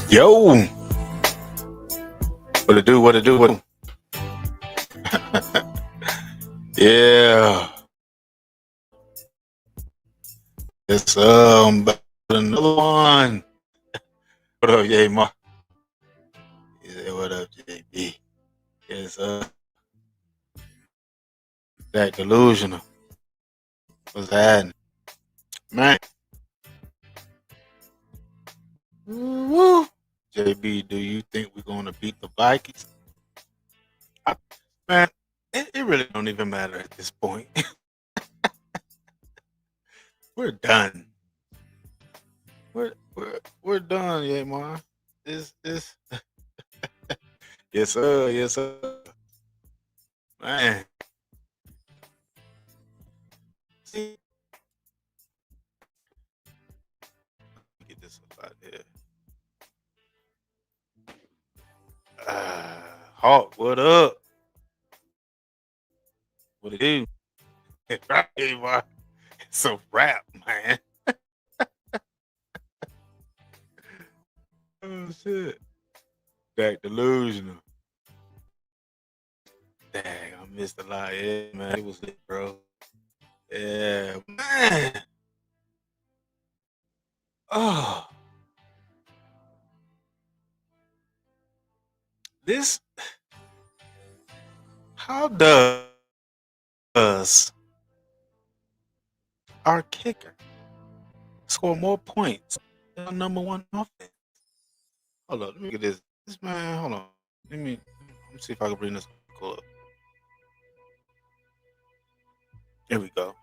Yo, what it do? What it do? What? Yeah, it's back with another one. What up, Yay Ma? He said, "What up, JB?" It's that delusional. What's happening, man? Woo. JB, do you think we're gonna beat the Vikings? I, man, it really don't even matter at this point. We're done. We're done, Yay Ma. It's yes sir, yes sir, man. See, get this up out there. Hawk, what up? What it do? Right, boy. It's a rap, man. Oh shit. That delusional. Dang, I missed a lot. Yeah, man. It was lit, bro. Yeah, man. Oh, this. How does our kicker score more points than our number one offense? Hold on, let me get this. This man, hold on. Let me see if I can bring this up. Here we go.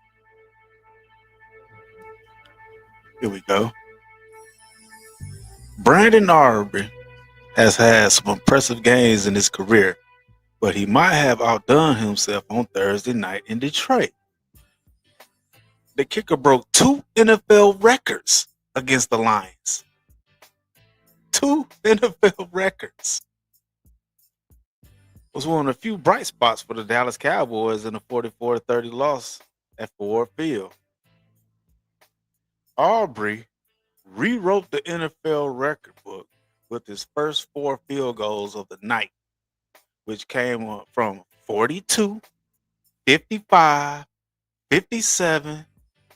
Here we go. Brandon Aubrey has had some impressive games in his career, but he might have outdone himself on Thursday night in Detroit. The kicker broke two NFL records against the Lions. Two NFL records. Was one of the few bright spots for the Dallas Cowboys in a 44-30 loss at Ford Field. Aubrey rewrote the NFL record book with his first four field goals of the night, which came from 42, 55, 57,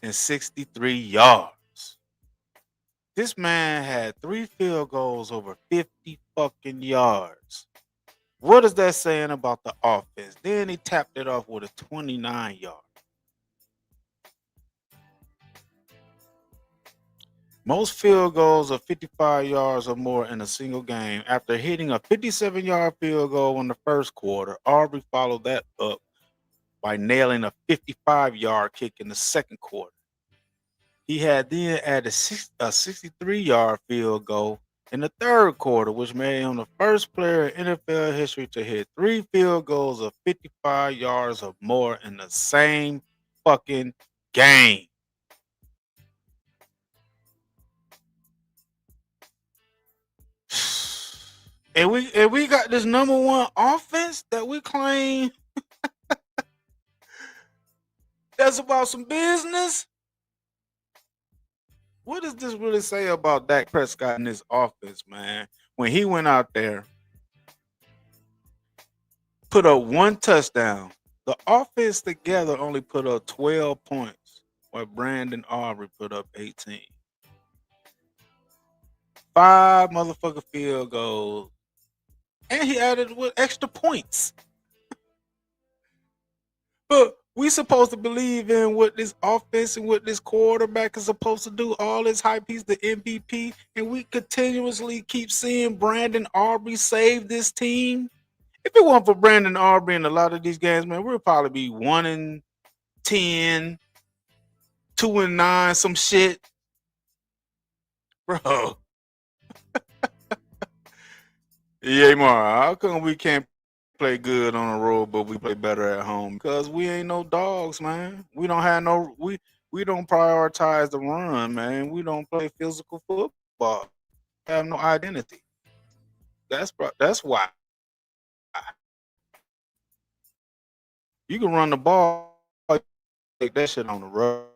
and 63 yards. This man had three field goals over 50 fucking yards. What is that saying about the offense? Then he tapped it off with a 29 yard. Most field goals of 55 yards or more in a single game. After hitting a 57-yard field goal in the first quarter, Aubrey followed that up by nailing a 55-yard kick in the second quarter. He had then added a 63-yard field goal in the third quarter, which made him the first player in NFL history to hit three field goals of 55 yards or more in the same fucking game. And we got this number one offense that we claim that's about some business. What does this really say about Dak Prescott and his offense, man? When he went out there, put up one touchdown. The offense together only put up 12 points, while Brandon Aubrey put up 18. Five motherfucker field goals. And he added with extra points. But we supposed to believe in what this offense and what this quarterback is supposed to do. All this hype, he's the MVP, and we continuously keep seeing Brandon Aubrey save this team. If it weren't for Brandon Aubrey in a lot of these games, man, we'll probably be 1-10, 2-9, some shit, bro. Yeah, Mara, how come we can't play good on the road, but we play better at home? Because we ain't no dogs, man. We don't prioritize the run, man. We don't play physical football. We have no identity. That's why you can run the ball, take that shit on the road.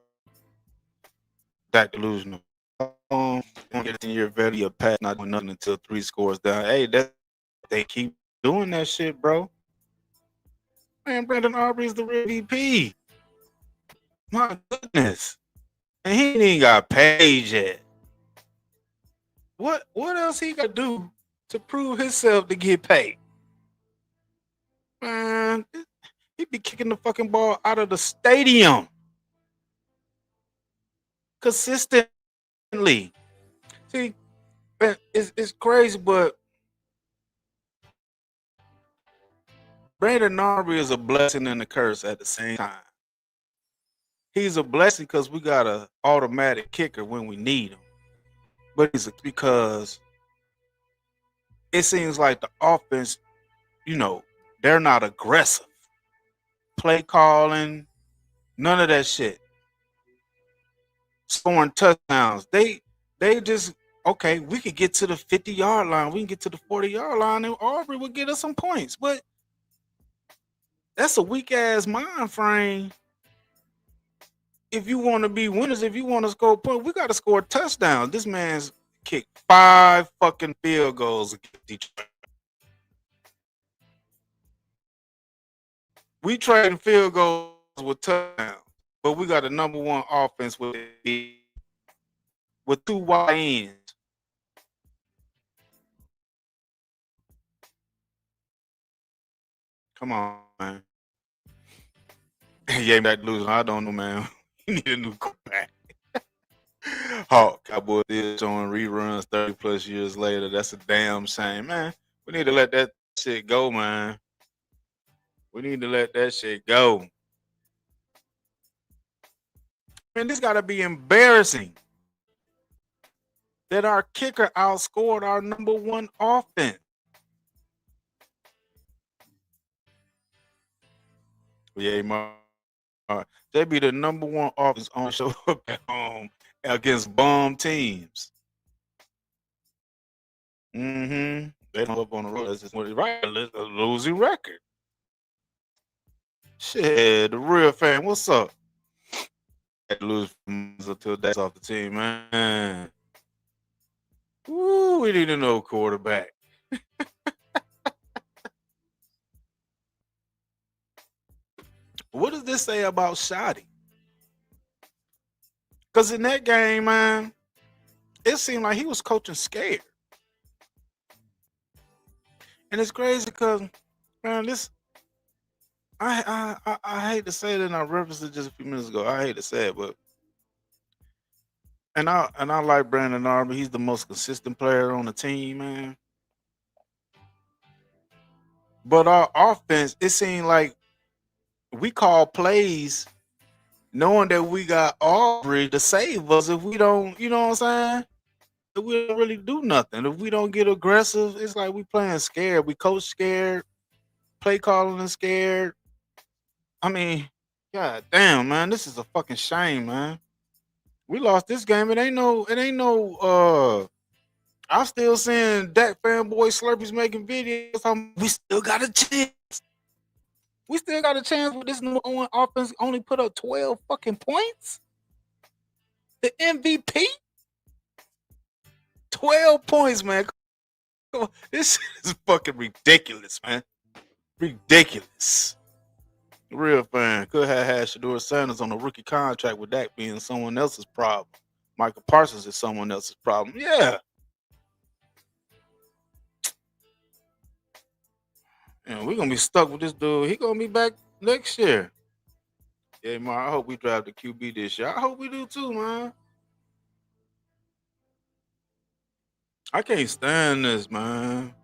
That delusional. 10-year veteran, a pass, not doing nothing until 3 scores down. Hey, they keep doing that shit, bro. Man, Brandon Aubrey is the real VP. My goodness. And he ain't even got paid yet. What else he got to do to prove himself to get paid? Man, he be kicking the fucking ball out of the stadium consistently. See, it's crazy, but Brandon Aubrey is a blessing and a curse at the same time. He's a blessing because we got an automatic kicker when we need him. But it's because it seems like the offense, they're not aggressive. Play calling, none of that shit. Scoring touchdowns. They just, okay, we could get to the 50-yard line. We can get to the 40-yard line and Aubrey would get us some points. But that's a weak ass mind frame. If you want to be winners, if you want to score points, we got to score touchdowns. This man's kicked 5 fucking field goals against Detroit. We trading field goals with touchdowns, but we got a number one offense with 2 wide ends. Come on, man. Yeah, that losing. I don't know, man. You need a new quarterback. Hawk Cowboys is showing reruns 30 plus years later. That's a damn shame, man. We need to let that shit go, man. We need to let that shit go. Man, this got to be embarrassing that our kicker outscored our number one offense. Yeah, they be the number one offense on show up at home against bum teams. Mm-hmm. They don't up on the road. That's just what it's right. A losing record. Shit, the real fan. What's up? Had to lose until that's off the team, man. Woo, we need a no quarterback. What does this say about Shoddy? Because in that game, man, it seemed like he was coaching scared. And it's crazy because, man, this I hate to say it, and I referenced it just a few minutes ago. I hate to say it, but and I like Brandon Aubrey. He's the most consistent player on the team, man. But our offense, it seemed like we call plays knowing that we got Aubrey to save us if we don't, you know what I'm saying? If we don't really do nothing. If we don't get aggressive, it's like we playing scared. We coach scared, play calling and scared. I mean, god damn, man, this is a fucking shame, man. We lost this game. It ain't no I'm still seeing Dak fanboy Slurpees making videos. We still got a chance. We still got a chance with this number one offense only put up 12 fucking points. The MVP? 12 points, man. Come on. This is fucking ridiculous, man. Ridiculous. Real fan. Could have had Shador Sanders on a rookie contract with that being someone else's problem. Michael Parsons is someone else's problem. Yeah. And we're gonna be stuck with this dude. He gonna be back next year. Yeah, man. I hope we drive the QB this year. I hope we do too, man. I can't stand this, man.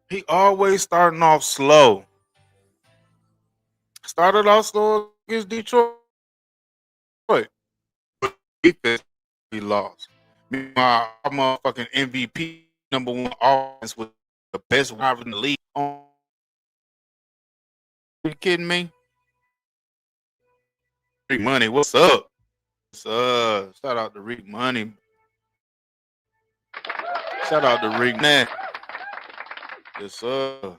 He always starting off slow. Started off slow against Detroit. Defense he lost. Meanwhile, our motherfucking MVP number one offense with the best wide in the league. Are you kidding me? Rick Money, what's up? Shout out to Rick Money. Shout out to Rick Nat. Yes, sir.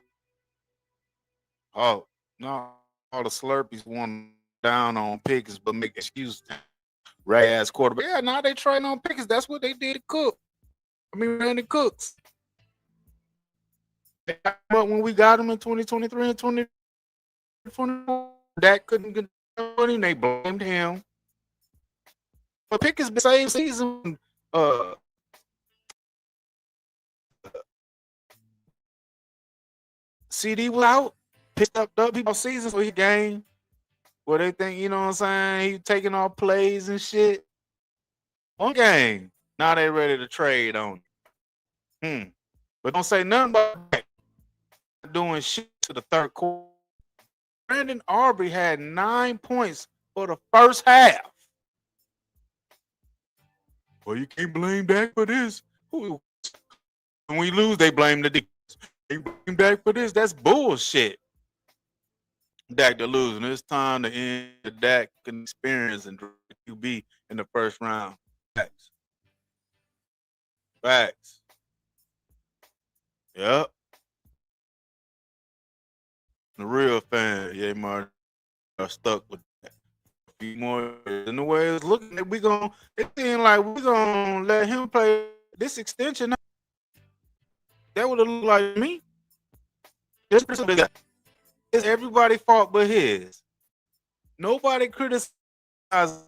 Oh, no, all the Slurpees want down on Pickens, but make excuses. rag ass quarterback. Yeah, now they trading on Pickens. That's what they did to Cook. Randy Cooks. But when we got him in 2023 and 2024, Dak couldn't get money. They blamed him. But Pickens been same season. CD was out, picked up people season for his game. Where they think, you know what I'm saying, he taking off plays and shit. One game. Now they ready to trade on him. But don't say nothing about that. Doing shit to the third quarter. Brandon Aubrey had 9 points for the first half. Well, you can't blame Dak for this. When we lose, they blame the defense. They blame Dak for this. That's bullshit. Dak to losing. It's time to end the Dak experience and QB in the first round. Facts. Facts. Yep. The real fan, yeah, Martin, are stuck with that. A few more in the way it's looking like it seems like we're gonna let him play this extension. That would have looked like me. It's everybody's fault but his. Nobody criticizes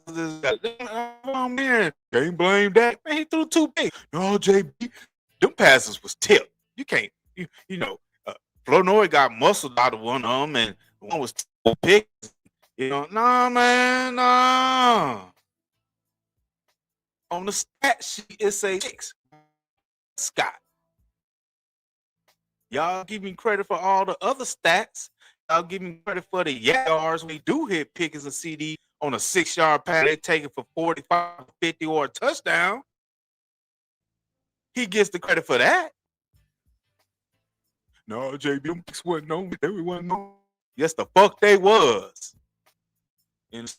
this guy. Oh man, can't blame that. Man, he threw 2 picks. No, JB, them passes was tipped. You can't, you know, Flournoy got muscled out of one of them, and one was 2 picks. You know, nah, man, nah. On the stat sheet, it says 6. Scott. Y'all give me credit for all the other stats. Y'all give me credit for the yards. We do hit Pickens and CD on a 6-yard pass. They take it for 45, 50, or a touchdown. He gets the credit for that. No, JB, them picks wasn't on. They wasn't on. Yes, the fuck they was. And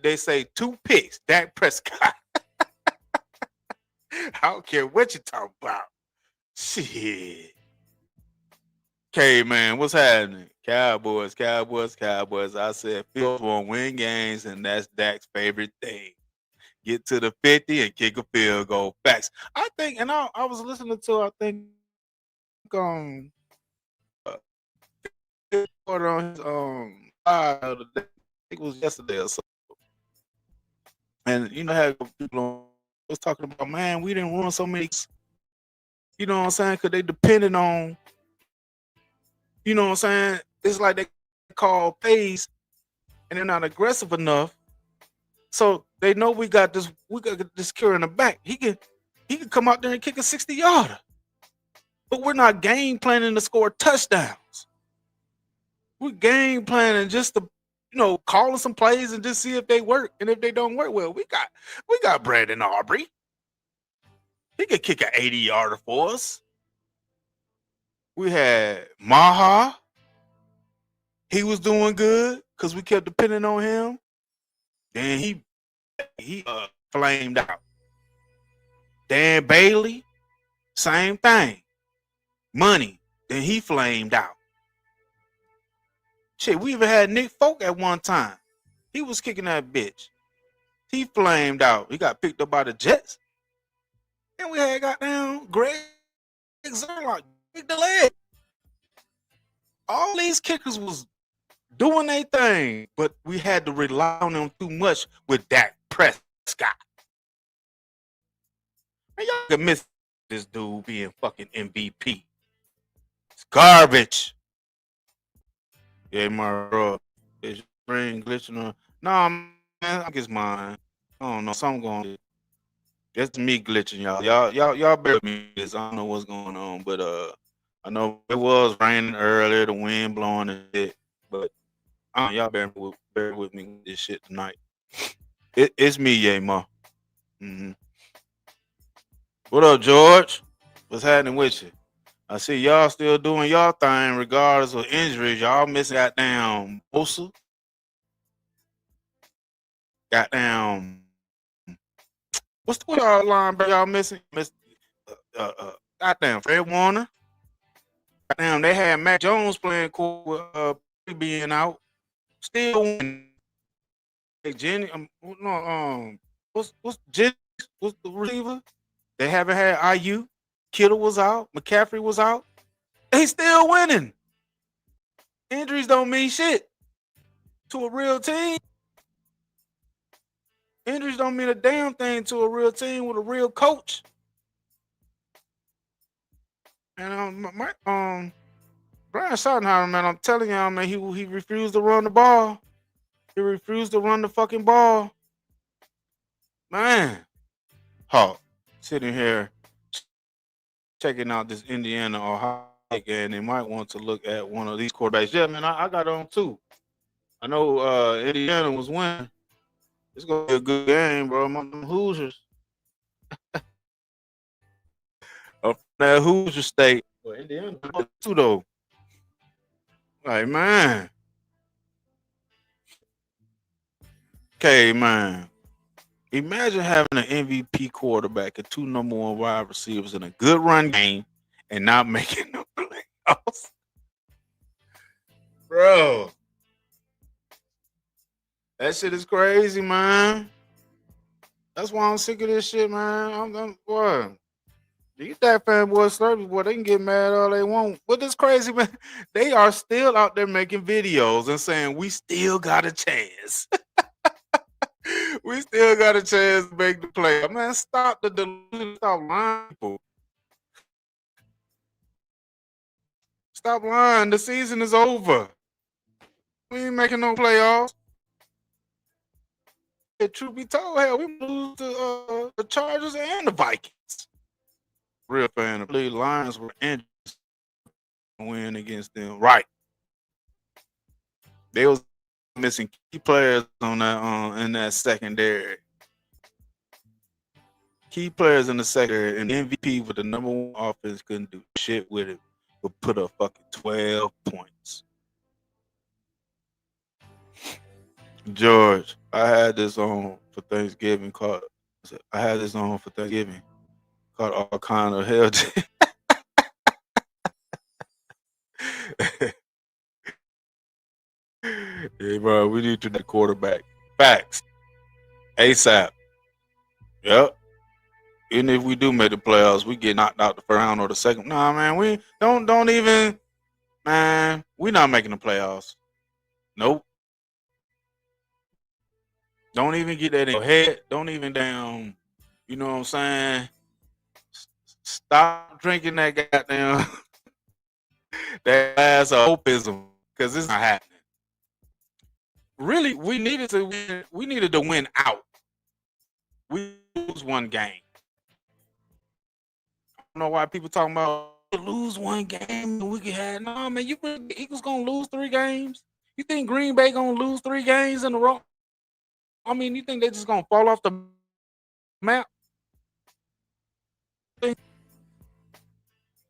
they say 2 picks. Dak Prescott. I don't care what you talking about. Shit. Okay, man, what's happening? Cowboys. I said Fields won't win games, and that's Dak's favorite thing. Get to the 50 and kick a field goal. Facts. I think, and I was listening to, I think, on his I think it was yesterday or so. And you know how people was talking about, man, we didn't run so many. You know what I'm saying? Because they depended on. You know what I'm saying? It's like they call plays and they're not aggressive enough. So they know we got this cure in the back. He can come out there and kick a 60-yarder. But we're not game planning to score touchdowns. We're game planning just to, calling some plays and just see if they work. And if they don't work, well, we got Brandon Aubrey. He could kick an 80-yarder for us. We had Maha. He was doing good because we kept depending on him. Then he flamed out. Dan Bailey, same thing. Money. Then he flamed out. Shit, we even had Nick Folk at one time. He was kicking that bitch. He flamed out. He got picked up by the Jets. And we had goddamn Greg Zerlock, big the leg. All these kickers was doing their thing, but we had to rely on them too much with Dak Prescott. Man, y'all can miss this dude being fucking MVP. It's garbage. Yeah, my bro. Is your brain glitching on? Nah, man, I think it's mine. I don't know. Something going on. That's me glitching, y'all. Y'all bear with me. I don't know what's going on, but I know it was raining earlier, the wind blowing and shit. But y'all bear with me with this shit tonight. It's me, yeah, ma. Mm-hmm. What up, George? What's happening with you? I see y'all still doing y'all thing regardless of injuries. Y'all missing goddamn Bosa. Goddamn. What's the y'all line, bro? Y'all missing? Goddamn Fred Warner. Goddamn, they had Mac Jones playing cool with being out. Still winning. Hey, Jenny, What's Jennings? What's the receiver? They haven't had IU. Kittle was out. McCaffrey was out. They still winning. Injuries don't mean shit to a real team. Injuries don't mean a damn thing to a real team with a real coach. And Brian Schottenheimer, man, I'm telling y'all, man, he refused to run the ball. He refused to run the fucking ball. Man, Hawk, sitting here checking out this Indiana Ohio game, they might want to look at one of these quarterbacks. Yeah, man, I got on too. I know Indiana was winning. It's gonna be a good game, bro. My Hoosiers. That Hoosier State. Well, Indiana too though. Like, man. Okay, man. Imagine having an MVP quarterback and two number one wide receivers in a good run game and not making the playoffs. Bro. That shit is crazy, man. That's why I'm sick of this shit, man. I'm boy. These that fanboy slurpees, boy, they can get mad all they want. But this crazy, man, they are still out there making videos and saying we still got a chance. We still got a chance to make the play. Man, stop the delusion. Stop lying, people. Stop lying. The season is over. We ain't making no playoffs. Truth be told, hell, we lose to the Chargers and the Vikings. Real fan of the Lions were injured to win against them. Right. They was missing key players on that in that secondary. Key players in the secondary, and the MVP with the number one offense couldn't do shit with it. Would put up fucking 12 points. George, I had this on for Thanksgiving called all kind of hell. Hey, bro, we need to the quarterback. Facts. ASAP. Yep. Even if we do make the playoffs, we get knocked out the first round or the second. Nah, man, we don't even, man, we not making the playoffs. Nope. Don't even get that in your head. Don't even damn, you know what I'm saying? Stop drinking that goddamn that glass of hopeism, because it's not happening. Really, we needed to win. We needed to win out. We lose one game. I don't know why people talking about lose one game and we can have. No, man, you think the Eagles gonna lose 3 games? You think Green Bay gonna lose 3 games in a row? I mean, you think they just gonna fall off the map?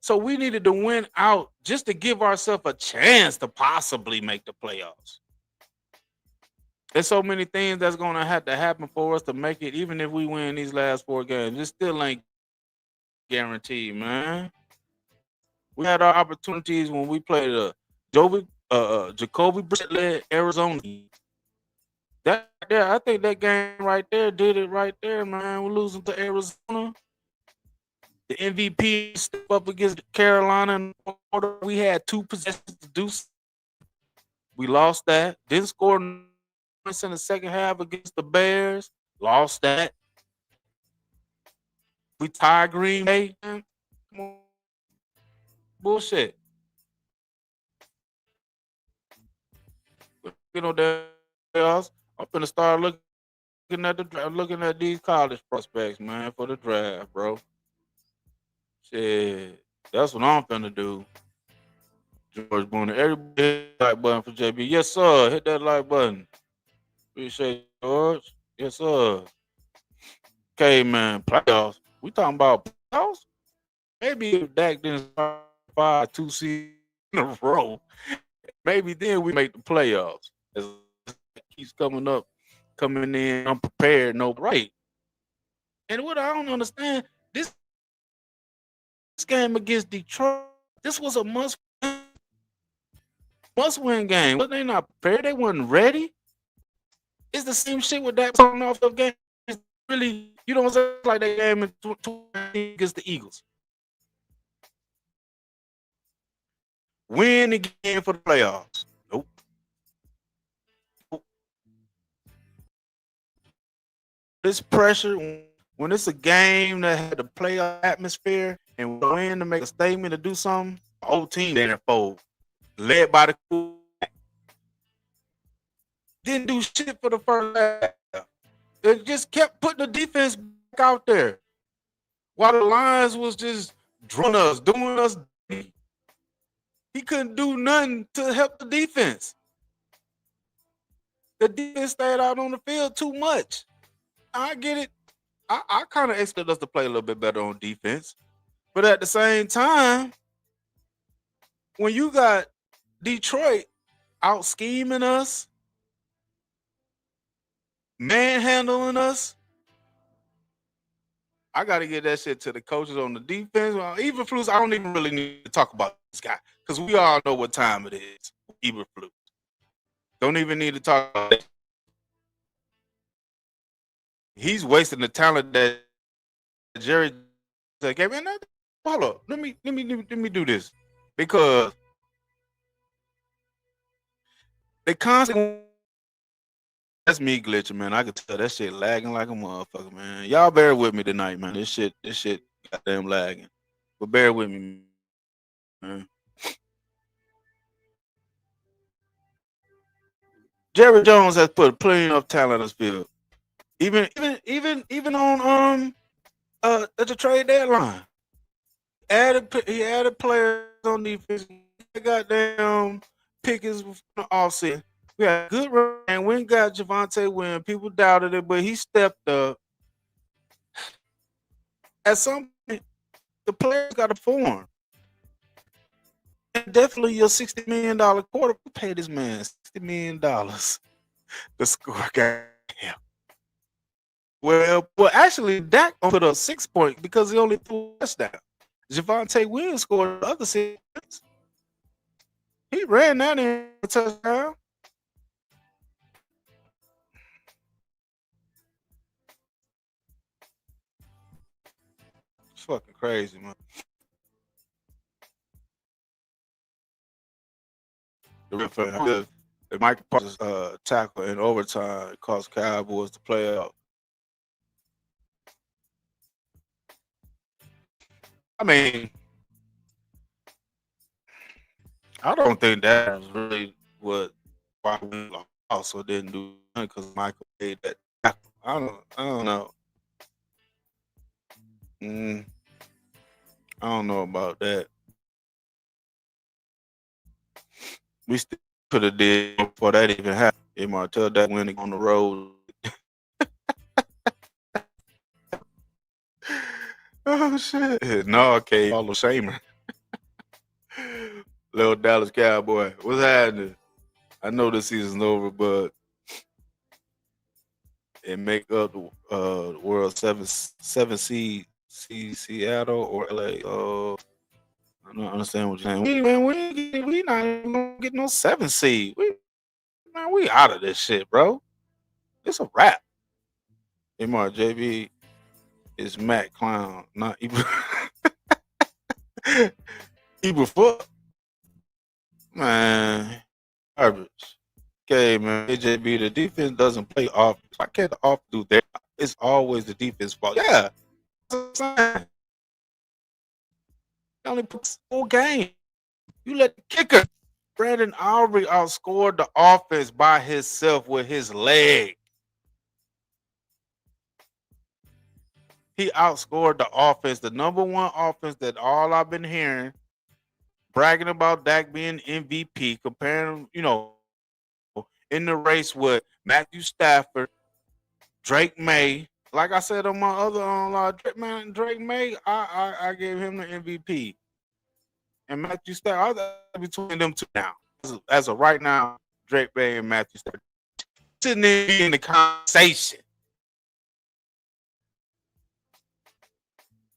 So we needed to win out just to give ourselves a chance to possibly make the playoffs. There's so many things that's gonna have to happen for us to make it. Even if we win these last 4 games, it still ain't guaranteed, man. We had our opportunities when we played Jacoby Brissett led Arizona. That there, I think that game right there did it right there, man. We're losing to Arizona. The MVP step up against Carolina and Florida. We had 2 possessions to do. We lost that. Didn't score points in the second half against the Bears. Lost that. We tied Green Bay. Bullshit. You know that else. I'm gonna start looking at these college prospects, man, for the draft, bro. Shit, that's what I'm finna do. George Boone, everybody hit the like button for JB. Yes, sir. Hit that like button. Appreciate it, George. Yes, sir. Okay, man. Playoffs. We talking about playoffs? Maybe if Dak didn't start 2 seasons in a row, maybe then we make the playoffs. As keeps coming in unprepared, no right. And what I don't understand, this game against Detroit, this was a must-win game. But they not prepared. They wasn't ready. It's the same shit with that coming off of game. really, you know what I'm saying? Like that game in 2019 against the Eagles. Win the game for the playoffs. Nope. This pressure, when it's a game that had the playoff atmosphere and win to make a statement to do something, the whole team there fold. Led by the quarterback. Didn't do shit for the first half. It just kept putting the defense back out there. While the Lions was just doing us. He couldn't do nothing to help the defense. The defense stayed out on the field too much. I get it. I kind of expect us to play a little bit better on defense. But at the same time, when you got Detroit out scheming us, manhandling us, I got to get that shit to the coaches on the defense. Well, Eberflus, I don't even really need to talk about this guy because we all know what time it is. Eberflus. Don't even need to talk about that. He's wasting the talent that Jerry said, "Hey man, hold up. Let me do this." Because they constantly, that's me glitching, man. I could tell that shit lagging like a motherfucker, man. Y'all bear with me tonight, man. This shit goddamn lagging. But bear with me, man. Jerry Jones has put plenty of talent on his field. Even on at the trade deadline. He added players on defense. He goddamn Pickens from the offset. We had good run and we got Javonte Williams. People doubted it, but he stepped up. At some point, the players got to form. And definitely your $60 million quarter. We paid this man $60 million to score. Goddamn. Well, actually, Dak put up 6 points because he only threw a touchdown. Javonte Williams scored the other 6 points. He ran that in a touchdown. It's fucking crazy, man. The Michael Parsons tackle in overtime cost Cowboys the playoff. I mean, I don't think that was really why we also didn't do it because Michael made that tackle. I don't know. I don't know about that. We still could have did before that even happened. It might tell that winning on the road. Oh shit! No, okay, Hall of Shamer. Little Dallas Cowboy, what's happening? I know the season's over, but it make up the world seven seed Seattle or LA. I don't understand what you're saying. We not even gonna get no 7 seed. We out of this shit, bro. It's a wrap. MRJB is Matt Clown, not Ibra. Ibra man, garbage. Okay, man. AJB, the defense doesn't play offense. Why can't the offense do that? It's always the defense fault. Yeah. You only put 4 games. You let the kicker. Brandon Aubrey outscored the offense by himself with his leg. He outscored the offense, the number one offense that all I've been hearing, bragging about Dak being MVP, comparing, in the race with Matthew Stafford, Drake May. Like I said on my other Drake May, I gave him the MVP. And Matthew Stafford, I between them two now. As of right now, Drake May and Matthew Stafford shouldn't even be in the conversation.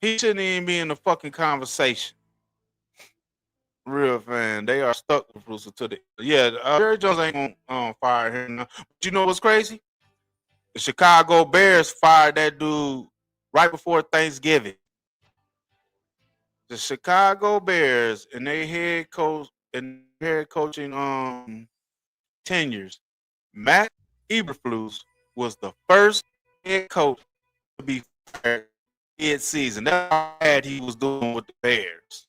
He shouldn't even be in the fucking conversation. Real fan, they are stuck with Bruce to the Jerry Jones ain't gonna fire him now. But you know what's crazy? The Chicago Bears fired that dude right before Thanksgiving. The Chicago Bears and their head coach and head coaching tenures, Matt Eberflus was the first head coach to be fired mid-season. That's how bad he was doing with the Bears.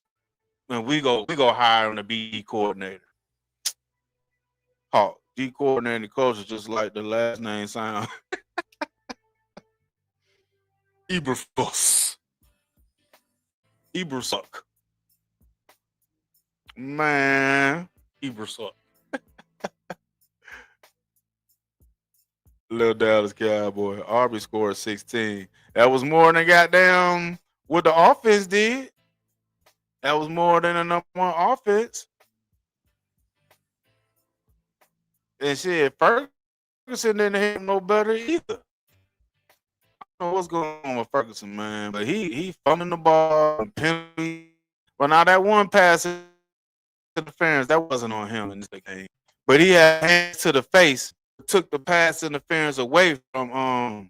When we go hire on the BD coordinator. Oh, D coordinator coach is just like the last name sound. Eberflus. Ebersuck. Man. Ebersuck. Little Dallas Cowboy. Aubrey scored 16. That was more than goddamn what the offense did. That was more than a number one offense. And shit, Ferguson didn't have no better either. I don't know what's going on with Ferguson, man, but he fumbling the ball and penalty. But now that one pass interference, that wasn't on him in this game. But he had hands to the face, took the pass interference away from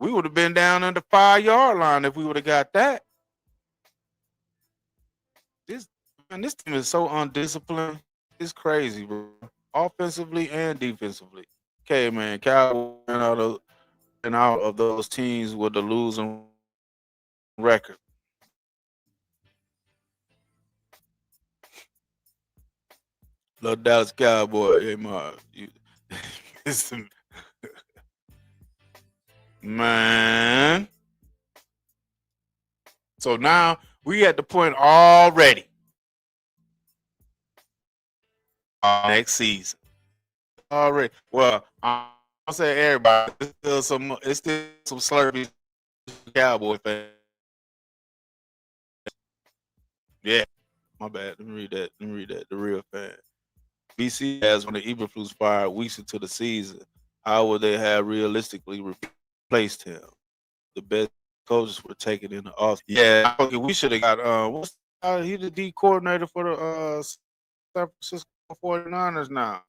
we would have been down on the 5-yard line if we would have got that. This team is so undisciplined. It's crazy, bro. Offensively and defensively. Okay, man. Cowboys out of those teams with the losing record. Little Dallas Cowboy, hey, man. So now we at the point already. Next season. Already. Well, I'll say everybody. It's still some slurpy Cowboy fans. Yeah. My bad. Let me read that. The real fan. BC has when the Eberflus fired weeks into the season. How would they have realistically replaced him? The best coaches were taken in the off. Yeah, we should have got he's the D coordinator for the San Francisco 49ers now.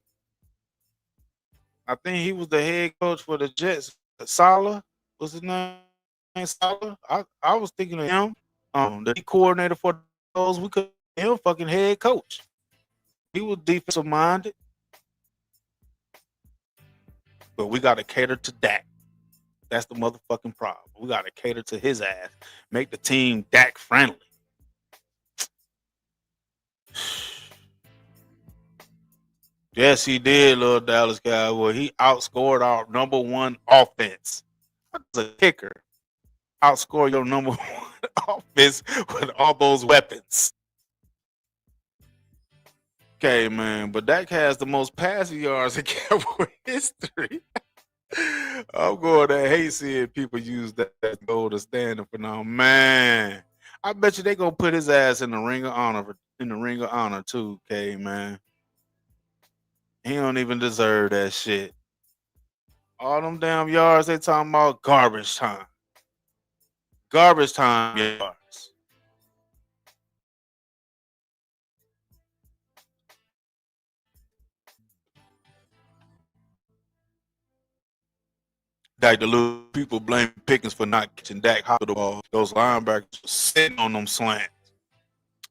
I think he was the head coach for the Jets. Saleh was his name. Saleh. I was thinking of him. The D coordinator for those. We could him fucking head coach. He was defensive minded. But we got to cater to Dak. That's the motherfucking problem. We got to cater to his ass. Make the team Dak friendly. Yes, he did, little Dallas Cowboy. He outscored our number one offense. That's a kicker. Outscore your number one offense with all those weapons. Okay, man. But Dak has the most passing yards in Cowboy history. I'm going to hate seeing people use that as gold standard for now. Man, I bet you they gonna put his ass in the ring of honor too, K, man. He don't even deserve that shit. All them damn yards they talking about garbage time. Garbage time yards. Dak the little people blame Pickens for not catching Dak high to the ball. Those linebackers were sitting on them slants.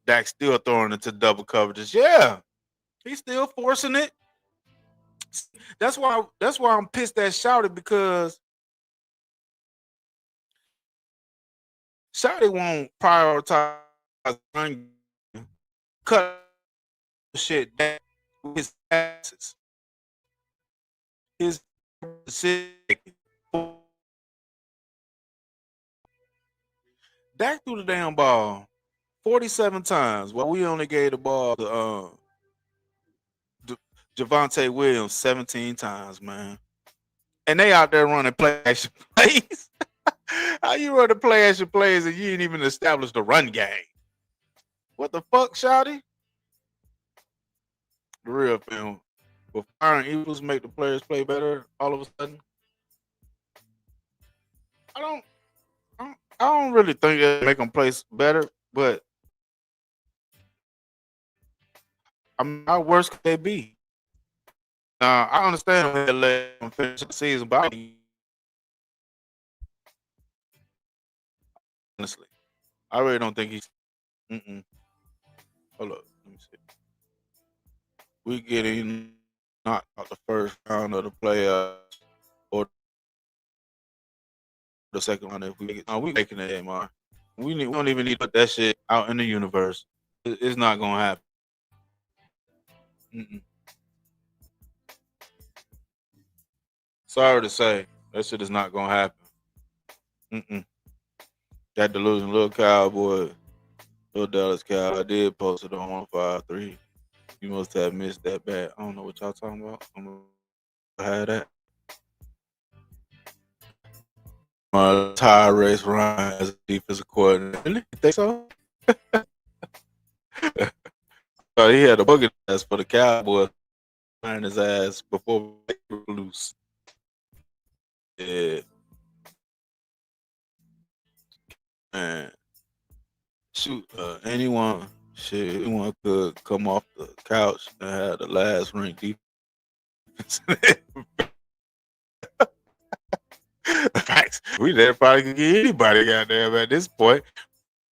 Dak still throwing into double coverages. Yeah, he's still forcing it. That's why I'm pissed at Shouty because Shouty won't prioritize run cut shit down with his passes. His Dak threw the damn ball 47 times while we only gave the ball to Javonte Williams 17 times, man. And they out there running play action plays. How you run the play action plays and you ain't even established the run game? What the fuck, Shouty? The real film. Will firing Eagles make the players play better all of a sudden? I don't really think it make them play better, but I mean, how worse could they be? I understand when they let him finish the season, but honestly, I really don't think he's. Mm-mm. Hold up, let me see. We getting knocked out the first round of the playoffs or the second round if we make it. No, we making it, Amar. We don't even need to put that shit out in the universe. It's not gonna happen. Mm-mm. Sorry to say, that shit is not gonna happen. Mm-mm. That delusion, little cowboy, little Dallas cow. I did post it on 153. You must have missed that bad. I don't know what y'all talking about. I'm gonna have that. My tire race Ryan as a defensive coordinator. Really? You think so? So he had a boogie ass for the Cowboys behind his ass before they were loose. Yeah, man. Shoot, anyone could come off the couch and have the last ranked defense. Facts. We never probably could get anybody goddamn at this point.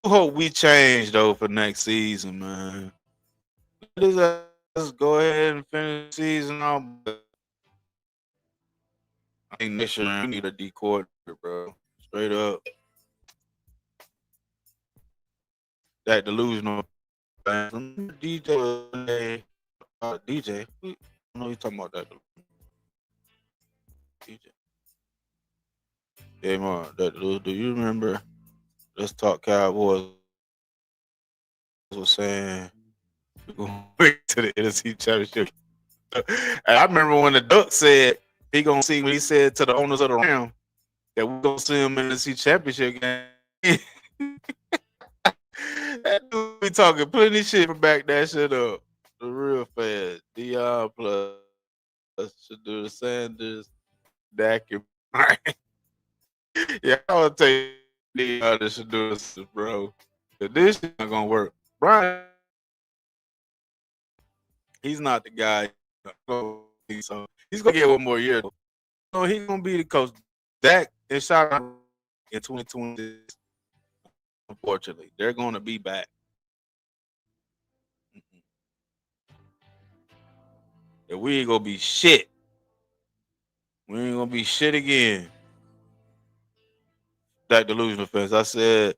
I hope we change though for next season, man. Let us go ahead and finish the season off. I think next year we need a D coordinator, bro. Straight up. That delusional DJ. DJ. I know you talking about that DJ. Yeah, man. Do you remember? Let's talk Cowboys was saying we're gonna wait to the NFC Championship. And I remember when the Duck said he gonna see when he said to the owners of the round that we gonna see him in the NFC Championship game. That dude be talking plenty shit for back that shit up. The real fast. Dion plus Shadur Sanders, Dak and Brian. Yeah, I would take Dion to Shadur Sanders, bro. This shit not gonna work. Brian, he's not the guy. So he's gonna get one more year. No, he's gonna be the coach. Dak and shot in 2020. Unfortunately, they're gonna be back. And we ain't gonna be shit. We ain't gonna be shit again. Dak delusional fans. I said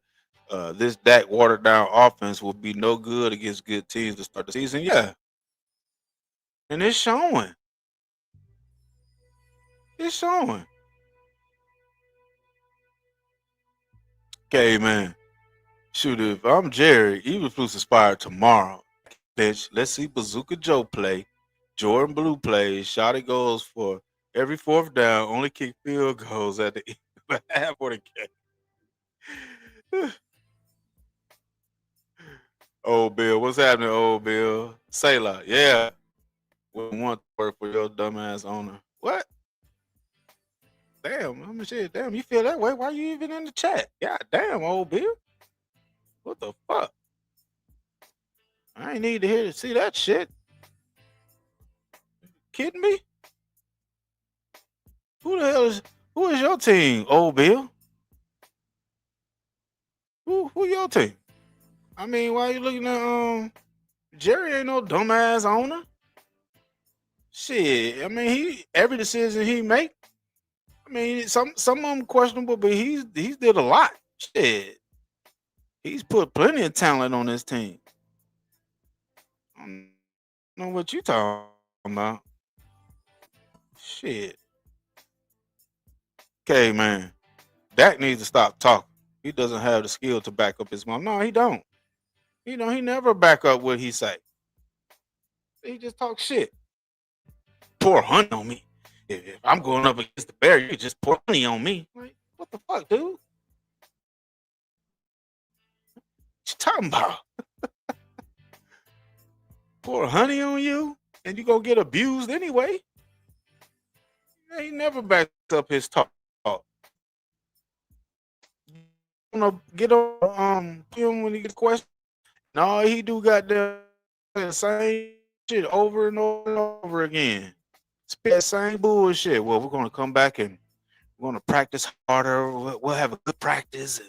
this Dak watered down offense will be no good against good teams to start the season. Yeah, and it's showing. It's showing. Okay, man. Shoot, if I'm Jerry, Evil's inspired tomorrow. Bitch, let's see Bazooka Joe play. Jordan Blue plays. Shotty goes for every fourth down. Only kick field goals at the end of the half of the game. Old Bill, what's happening, old Bill? Sailor, yeah. Wouldn't want to work for your dumbass owner. What? Damn, I'm shit. Damn, you feel that way? Why you even in the chat? God damn, old Bill. What the fuck? I ain't need to hear to see that shit. Kidding me? Who is your team, old Bill? Who your team? I mean, why you looking at Jerry ain't no dumbass owner. Shit. I mean, he every decision he make. I mean, some of them questionable, but he's did a lot. Shit. He's put plenty of talent on this team. I don't know what you talking about. Shit. Okay, man. Dak needs to stop talking. He doesn't have the skill to back up his mom. No, he don't. He never back up what he say. He just talk shit. Pour honey on me. If I'm going up against the bear, you just pour honey on me. Like, what the fuck, dude? What you talking about? Pour honey on you, and you gonna get abused anyway. He never backs up his talk. Get on him when he gets questioned. No, he do got the same shit over and over and over again. spit that same bullshit. Well, we're gonna come back and we're gonna practice harder. We'll have a good practice.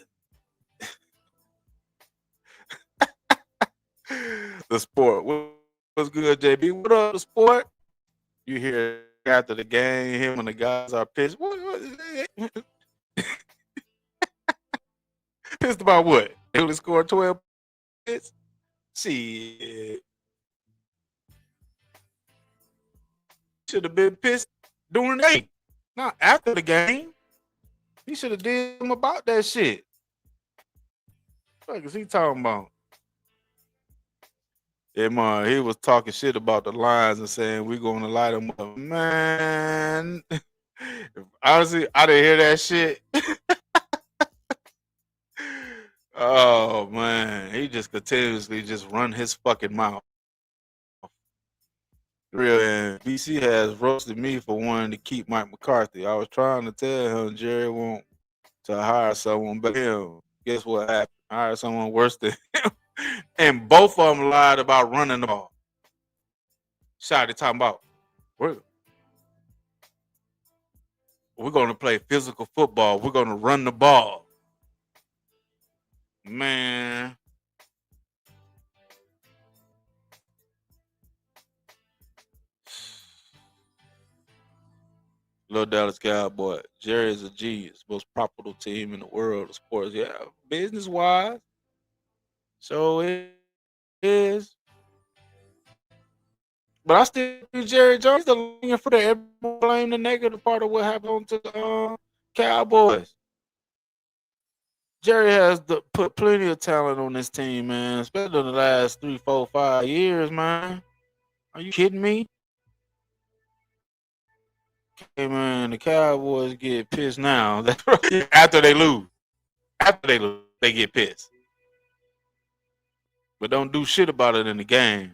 The sport. What's good, JB? What up, the sport? You hear after the game, him and the guys are pissed. What pissed about what? They only scored 12 points? See, should have been pissed during the game, not after the game. He should have did him about that shit. What is he talking about? Yeah, man, he was talking shit about the Lions and saying we're gonna light them up. Man, honestly, I didn't hear that shit. Oh man, he just continuously just run his fucking mouth. Real, and BC has roasted me for wanting to keep Mike McCarthy. I was trying to tell him Jerry won't to hire someone but him. Guess what happened? Hire someone worse than him. And both of them lied about running the ball. Shotty talking about we're going to play physical football. We're going to run the ball. Man. Little Dallas Cowboy. Jerry is a genius. Most profitable team in the world of sports. Yeah, business-wise. So it is. But I still think Jerry Jones the leading for the everyone blame the negative part of what happened to the Cowboys. Jerry has put plenty of talent on this team, man, especially in the last 3, 4, 5 years, man. Are you kidding me? Hey, man, the Cowboys get pissed now. That's right. After they lose. After they lose, they get pissed. But don't do shit about it in the game.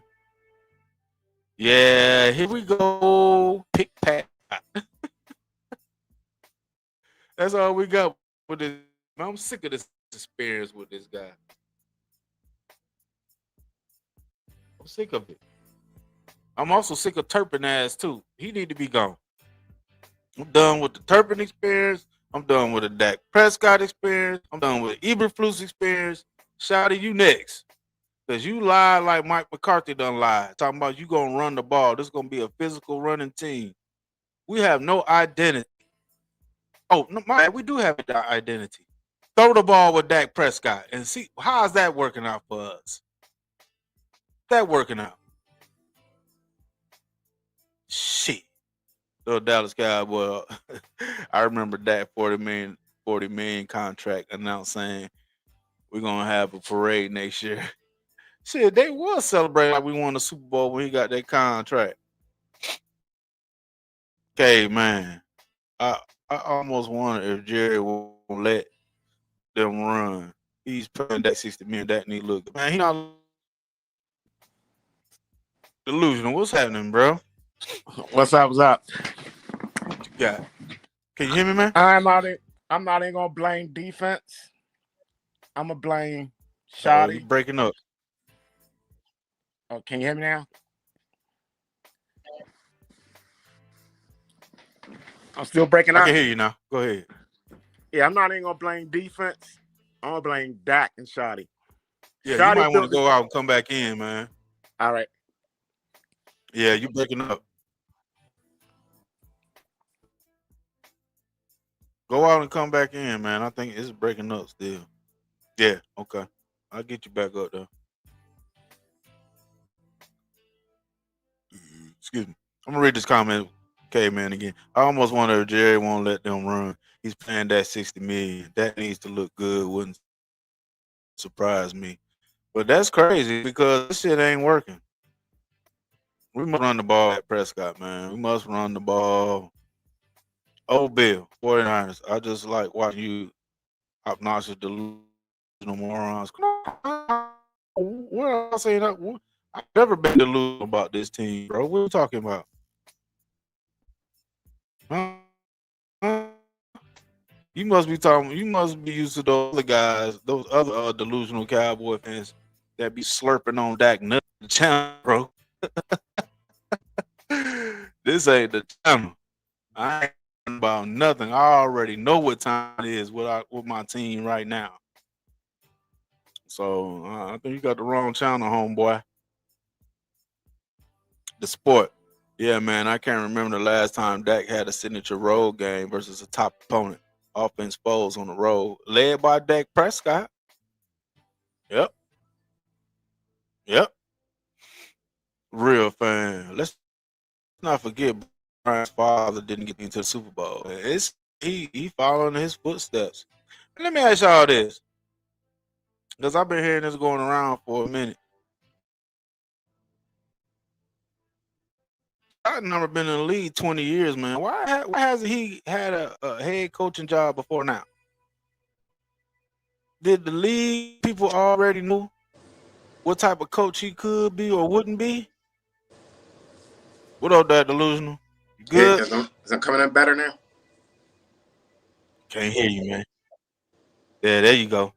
Yeah, here we go. Pick pat. That's all we got with this. I'm sick of this experience with this guy. I'm sick of it. I'm also sick of Turpin ass too. He need to be gone. I'm done with the Turpin experience. I'm done with the Dak Prescott experience. I'm done with the Eberflus experience. Shouty, you next. Because you lied like Mike McCarthy done lied. Talking about you going to run the ball. This is going to be a physical running team. We have no identity. Oh, no, we do have an identity. Throw the ball with Dak Prescott and see how's that working out for us. That working out. Shit. Little Dallas Cowboy. I remember that 40 million contract announced saying we're gonna have a parade next year. Shit, they was celebrating like we won the Super Bowl when he got that contract. Okay, man. I almost wonder if Jerry will let them run. He's paying that 60 million. That need look. Man, he not delusional. What's happening, bro? What's up? What's up? What you got? Can you hear me, man? I'm not even gonna blame defense. I'm gonna blame Oh, you Shotty. breaking up. Oh, can you hear me now? I'm still breaking I up. can hear you now. Go ahead. Yeah, I'm not even gonna blame defense. I'm gonna blame Dak and Shotty. Yeah, you Shotty might want to built this. go out and come back in, man. All right. Yeah, you breaking up. Go out and come back in, man. I think it's breaking up still. Yeah, okay. I'll get you back up though. Excuse me. I'm gonna read this comment. Okay, man, again. I almost wonder if Jerry won't let them run. He's paying that 60 million. That needs to look good. Wouldn't surprise me. But that's crazy because this shit ain't working. We must run the ball at Prescott, man. We must run the ball. Oh, Bill, 49ers. I just like watching you obnoxious delusional morons. Where I say that? I've never been delusional about this team, bro. What are you talking about? Huh? You must be talking. You must be used to those other guys, those other delusional Cowboy fans that be slurping on Dak nut the channel, bro. This ain't the channel. I ain't talking about nothing. I already know what time it is with my team right now. So I think you got the wrong channel, homeboy. The sport. Yeah, man. I can't remember the last time Dak had a signature road game versus a top opponent. Offense foes on the road, led by Dak Prescott. Yep, yep. Real fan. Let's not forget Brian's father didn't get into the Super Bowl. He following his footsteps. Let me ask y'all this, because I've been hearing this going around for a minute. I've never been in the league 20 years, man. Why hasn't he had a head coaching job before now? Did the league people already know what type of coach he could be or wouldn't be? What up, that delusional? You Yeah, good? is I'm coming in better now? Can't hear you, man. Yeah, there you go.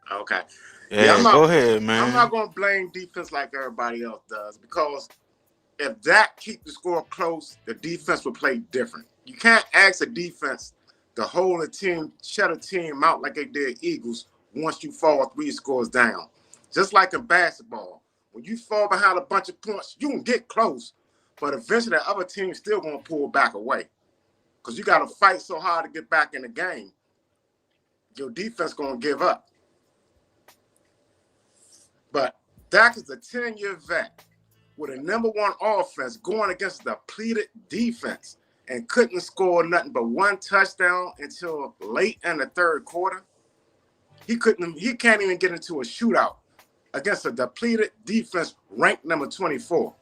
Okay. Yeah, Yeah, go ahead, I'm not man. gonna blame defense like everybody else does, because if Dak keep the score close, the defense will play different. You can't ask a defense to hold a team, shut a team out like they did Eagles once you fall 3 scores down. Just like in basketball, when you fall behind a bunch of points, you can get close, but eventually the other team's still gonna pull back away because you got to fight so hard to get back in the game. Your defense gonna give up. But Dak is a 10-year vet with a #1 offense going against a depleted defense and couldn't score nothing but 1 touchdown until late in the third quarter. He can't even get into a shootout against a depleted defense ranked #24.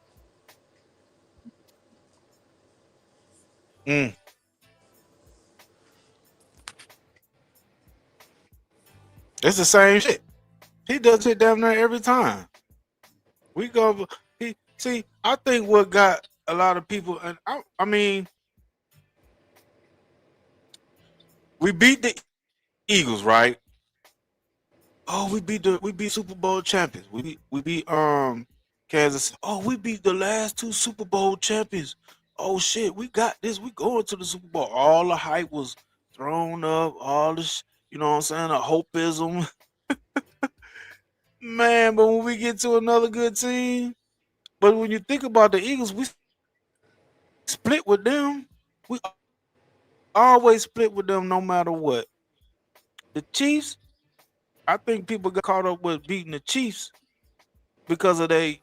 Mm. It's the same shit. He does it down there every time. We go. He see. I think what got a lot of people, and I mean, we beat the Eagles, right? Oh, we beat Super Bowl champions. We beat Kansas. Oh, we beat the last 2 Super Bowl champions. Oh shit, we got this. We going to the Super Bowl. All the hype was thrown up. All this, you know what I'm saying? A hopeism, man. But when we get to another good team, but when you think about the Eagles, we split with them. We always split with them, no matter what. The Chiefs, I think people got caught up with beating the Chiefs because of the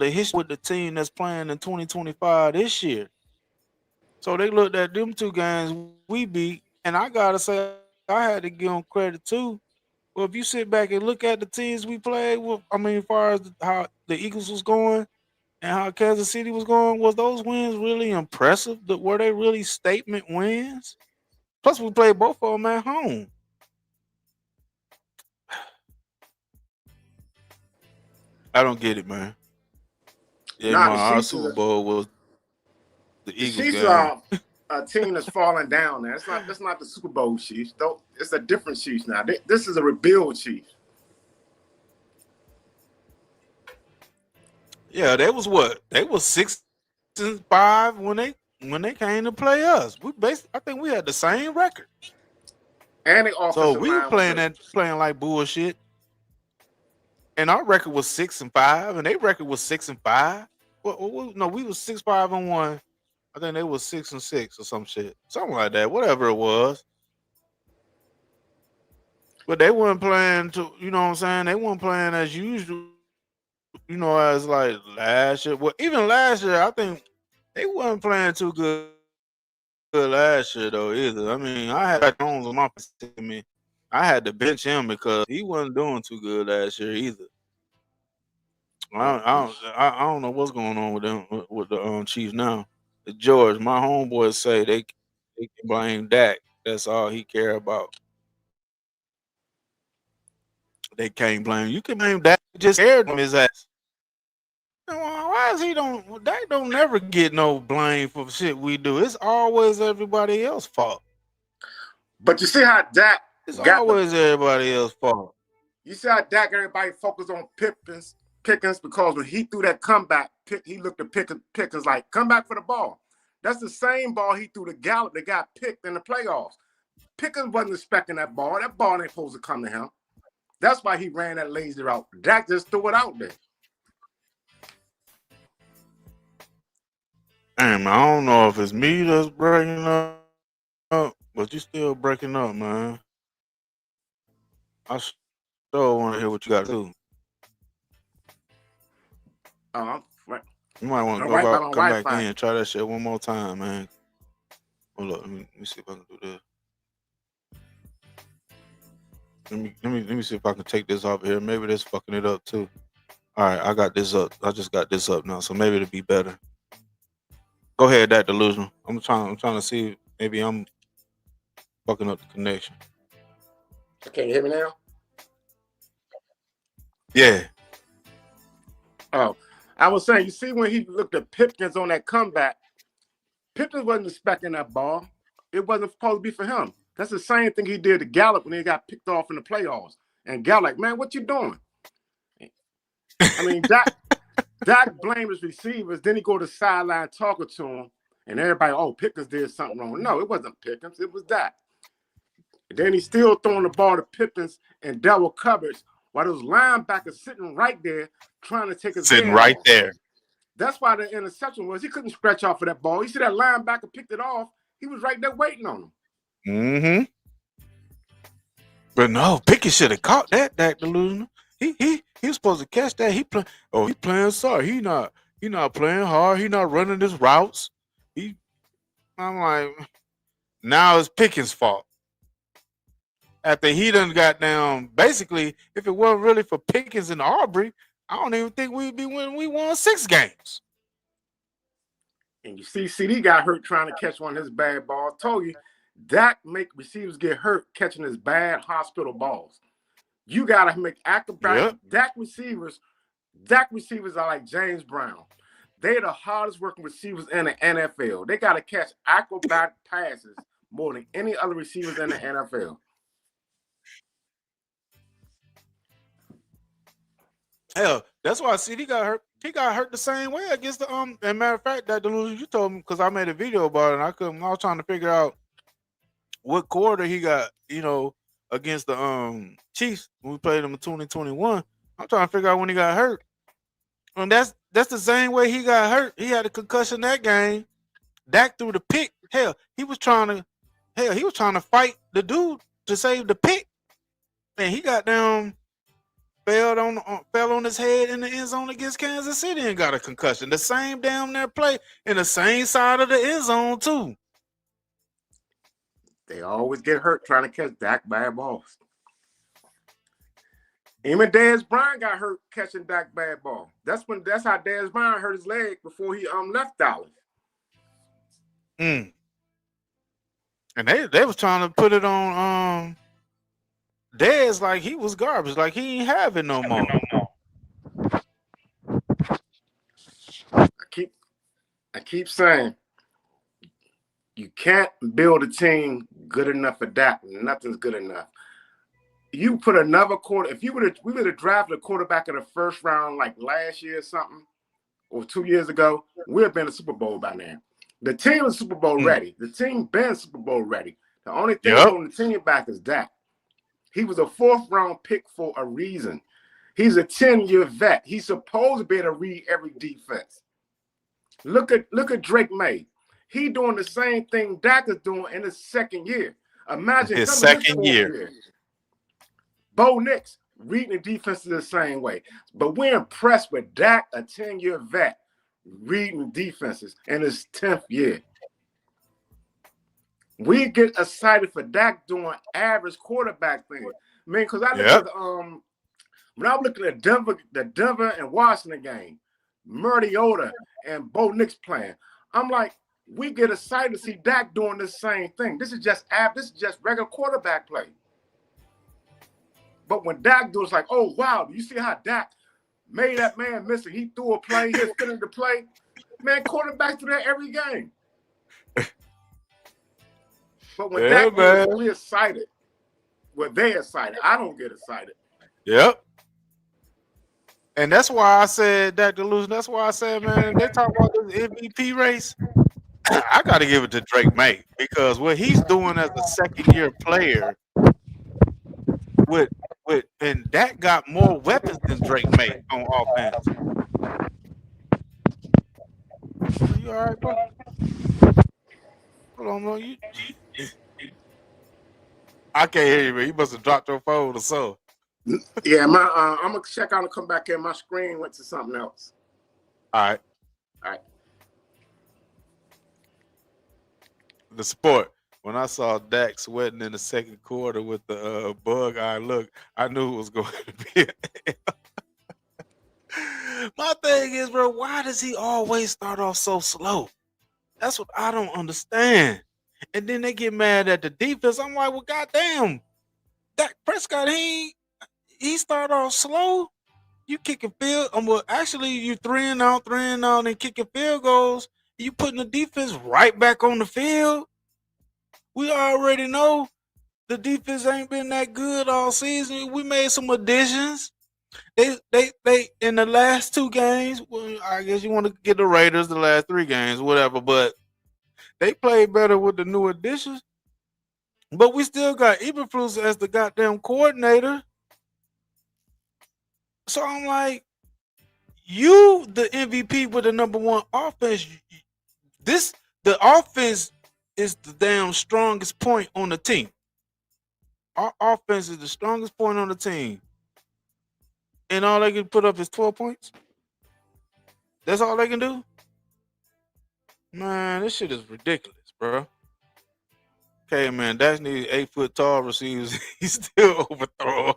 history with the team that's playing in 2025 this year. So they looked at them 2 games we beat, and I gotta say I had to give them credit too. Well, if you sit back and look at the teams we played with, I mean, as far as how the Eagles was going and how Kansas City was going, was those wins really impressive? Were they really statement wins? Plus, we played both of them at home. I don't get it, man. Yeah, Now our Super Bowl was the the Eagles Chiefs game. are a team that's falling down now. That's not the Super Bowl Chiefs. Though it's a different Chiefs now. This is a rebuild Chiefs. Yeah, they was what? They was 6-5 when they came to play us. I think we had the same record. And the So offensive we were line was hurt. playing like bullshit. And our record was 6-5, and their record was 6-5. No, we was 6-5-1. I think they was 6-6 or some shit, something like that. Whatever it was, but they weren't playing to. You know what I'm saying? They weren't playing as usual. As like last year. Well, even last year, I think they wasn't playing too good last year though either. I mean, I had Jones on my team. I had to bench him because he wasn't doing too good last year either. I don't know what's going on with them with the Chiefs now. The George, my homeboys say they can blame Dak. That's all he care about. They can't blame you. Can blame Dak. Just scared him his ass. Why is he don't Dak don't never get no blame for shit we do? It's always everybody else's fault. But you see how Dak It's got the always everybody else's fault. you see how Dak everybody focused on Pickens because when he threw that comeback, he looked at Pickens like, come back for the ball. That's the same ball he threw to Gallup that got picked in the playoffs. Pickens wasn't expecting that ball. That ball ain't supposed to come to him. That's why he ran that lazy route. Dak just threw it out there. Damn, I don't know if it's me that's breaking up, but you still breaking up, man. I still want to hear what you got to do. Right. You might want to I'm go right by back, my come back Wi-Fi. in, try that shit one more time, man. Hold up, let me see if I can do this. Let me see if I can take this off here. Maybe this fucking it up too. All right, I got this up. I just got this up now, so maybe it'll be better. Go ahead, that delusional. I'm trying to see if maybe I'm fucking up the connection. Can you hear me now? Yeah. Oh, I was saying, you see when he looked at Pipkins on that comeback, Pipkins wasn't expecting that ball. It wasn't supposed to be for him. That's the same thing he did to Gallup when he got picked off in the playoffs. And Gallup, like, man, what you doing? I mean, Dak blamed his receivers. Then he go to the sideline talking to him, and everybody, oh, Pickens did something wrong. No, it wasn't Pickens. It was Dak. And then he's still throwing the ball to Pickens and double coverage while those linebackers sitting right there trying to take his Sitting head right off. there. That's why the interception was. He couldn't stretch off for that ball. You see that linebacker picked it off. He was right there waiting on him. Mm-hmm. But no, Pickett should have caught that delusional. He was supposed to catch that. He playing sorry. He not playing hard. He not running his routes. I'm like, now it's Pickens' fault. After he done got down, basically, if it wasn't really for Pickens and Aubrey, I don't even think we'd be winning. We won 6 games. And you see, CD got hurt trying to catch one of his bad balls. Told you, Dak make receivers get hurt catching his bad hospital balls. You gotta make acrobatic. Yep. Dak receivers are like James Brown. They're the hardest working receivers in the NFL. They gotta catch acrobatic passes more than any other receivers in the NFL. Hell, that's why CD got hurt. He got hurt the same way against the And matter of fact, that delusion you told me because I made a video about it. And I was trying to figure out what quarter he got. Against the Chiefs when we played them in 2021. I'm trying to figure out when he got hurt. And that's the same way he got hurt. He had a concussion that game. Dak threw the pick. Hell, he was trying to fight the dude to save the pick. And he got down. Fell on his head in the end zone against Kansas City and got a concussion. The same damn near play in the same side of the end zone too. They always get hurt trying to catch Dak bad balls. Even Dez Bryant got hurt catching Dak bad ball. That's how Dez Bryant hurt his leg before he left Dallas. And they was trying to put it on Dez like he was garbage, like he ain't have it no more. I keep saying you can't build a team good enough for Dak. Nothing's good enough. You put another quarter. If we would have drafted a quarterback in the first round like last year or something, or 2 years ago, we'd have been a Super Bowl by now. The team is Super Bowl ready. The team been Super Bowl ready. The only thing holding the team back is Dak. He was a 4th round pick for a reason. He's a 10-year vet. He's supposed to be able to read every defense. Look at Drake May. He doing the same thing Dak is doing in his second year. Imagine his second year. Bo Nix reading the defense the same way. But we're impressed with Dak, a 10-year vet, reading defenses in his 10th year. We get excited for Dak doing average quarterback things. I mean, because I look at when I was looking at the Denver and Washington game, Mariota and Bo Nix playing, I'm like, we get excited to see Dak doing the same thing. This is just regular quarterback play. But when Dak do, it's like, oh wow, do you see how Dak made that man miss it? He threw a play, he finished the play. Man, quarterbacks do that every game. But when Dak does, we're excited. Well, they're excited. I don't get excited. Yep. And that's why I said that delusion. That's why I said, man, they talk about this MVP race. I got to give it to Drake May because what he's doing as a second year player with and Dak got more weapons than Drake May on offense. Are you all right, bro? Hold on, bro. I can't hear you, man. You must have dropped your phone or so. Yeah, I'm gonna check out and come back in. My screen went to something else. All right. All right. The sport. When I saw Dak sweating in the second quarter with the bug eye look, I knew it was going to be. My thing is, bro, why does he always start off so slow? That's what I don't understand. And then they get mad at the defense. I'm like, well, goddamn, Dak Prescott, he started off slow. You kicking field. Well, actually, you three and out, and kicking field goals. You putting the defense right back on the field. We already know the defense ain't been that good all season. We made some additions. They in the last two games. Well, I guess you want to get the Raiders the last three games, whatever. But they played better with the new additions. But we still got Eberflus as the goddamn coordinator. So I'm like, you the MVP with the number one offense. The offense is the damn strongest point on the team. Our offense is the strongest point on the team. And all they can put up is 12 points. That's all they can do? Man, this shit is ridiculous, bro. Okay, man, Dax needs 8 foot tall receivers. He's still overthrown.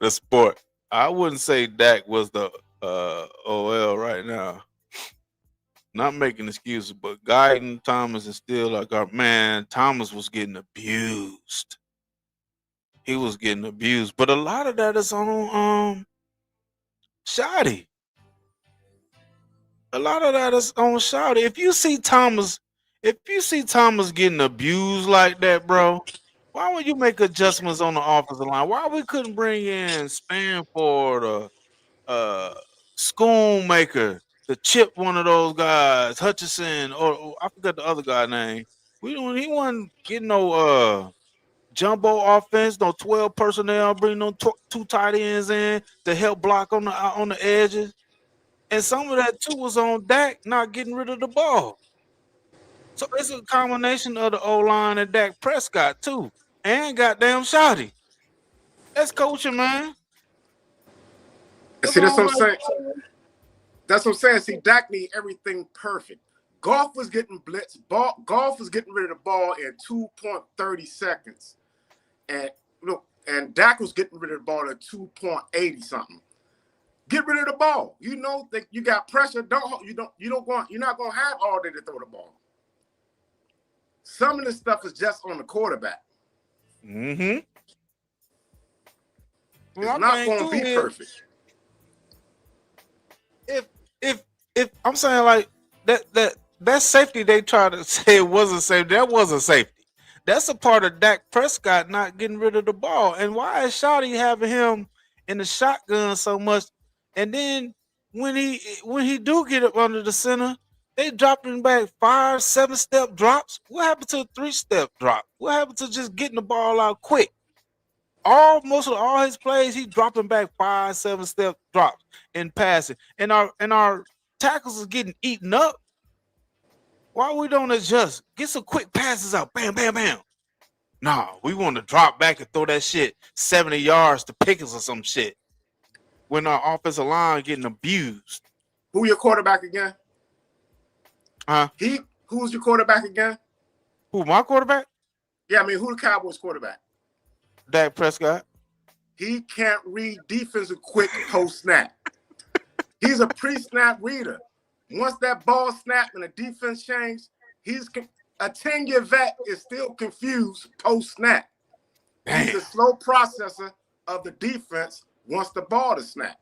The sport. I wouldn't say Dak was the OL right now. Not making excuses, but Guyton, Thomas is still like our man. Thomas was getting abused. He was getting abused. But a lot of that is on Shotty. A lot of that is on Shotty. If you see Thomas getting abused like that, bro, why would you make adjustments on the offensive line? Why we couldn't bring in Spanford or Schoonmaker to chip one of those guys, Hutchinson, or I forgot the other guy's name. He wasn't getting no jumbo offense, no 12 personnel, bring no two tight ends in to help block on the edges. And some of that too was on Dak not getting rid of the ball. So it's a combination of the O line and Dak Prescott too, and goddamn Shotty. That's coaching, man. That's See, that's all what I'm I'm saying. That's what I'm saying. See, Dak need everything perfect. Golf was getting blitzed. Golf was getting rid of the ball in 2.30 seconds, and look, and Dak was getting rid of the ball at 2.80 something. Get rid of the ball. You know that you got pressure. You're not gonna have all day to throw the ball. Some of this stuff is just on the quarterback. Mm-hmm. It's not going to be perfect. If I'm saying like that safety they try to say it wasn't safety, that wasn't safety. That's a part of Dak Prescott not getting rid of the ball. And why is Shotty having him in the shotgun so much? And then when he do get up under the center, they dropped him back 5, 7 step drops. What happened to a 3-step drop? What happened to just getting the ball out quick? Most of all his plays, he dropping back 5, 7 step drops in passing. And our tackles is getting eaten up. Why we don't adjust? Get some quick passes out. Bam, bam, bam. Nah, we want to drop back and throw that shit 70 yards to Pickens or some shit. When our offensive line getting abused. Who your quarterback again? Huh? Who's your quarterback again? Who, my quarterback? Yeah, I mean, who the Cowboys quarterback? Dak Prescott. He can't read defensive quick post-snap. He's a pre-snap reader. Once that ball snapped and the defense changed, a 10-year vet is still confused post-snap. He's a slow processor of the defense once the ball is snapped.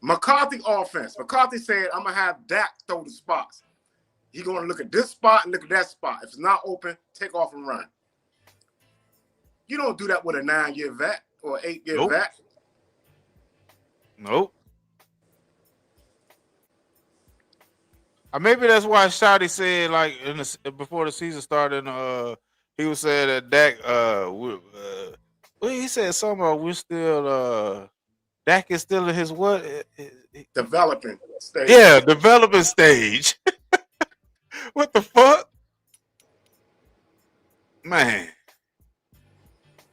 McCarthy offense. McCarthy said, I'm going to have Dak throw the spots. He's going to look at this spot and look at that spot. If it's not open, take off and run. You don't do that with a 9-year vet or 8-year vet. Nope. Maybe that's why Shotty said like before the season started. He was saying that Dak. Well, he said something about we're still. Dak is still in his what? Developing stage. Yeah, development stage. What the fuck, man?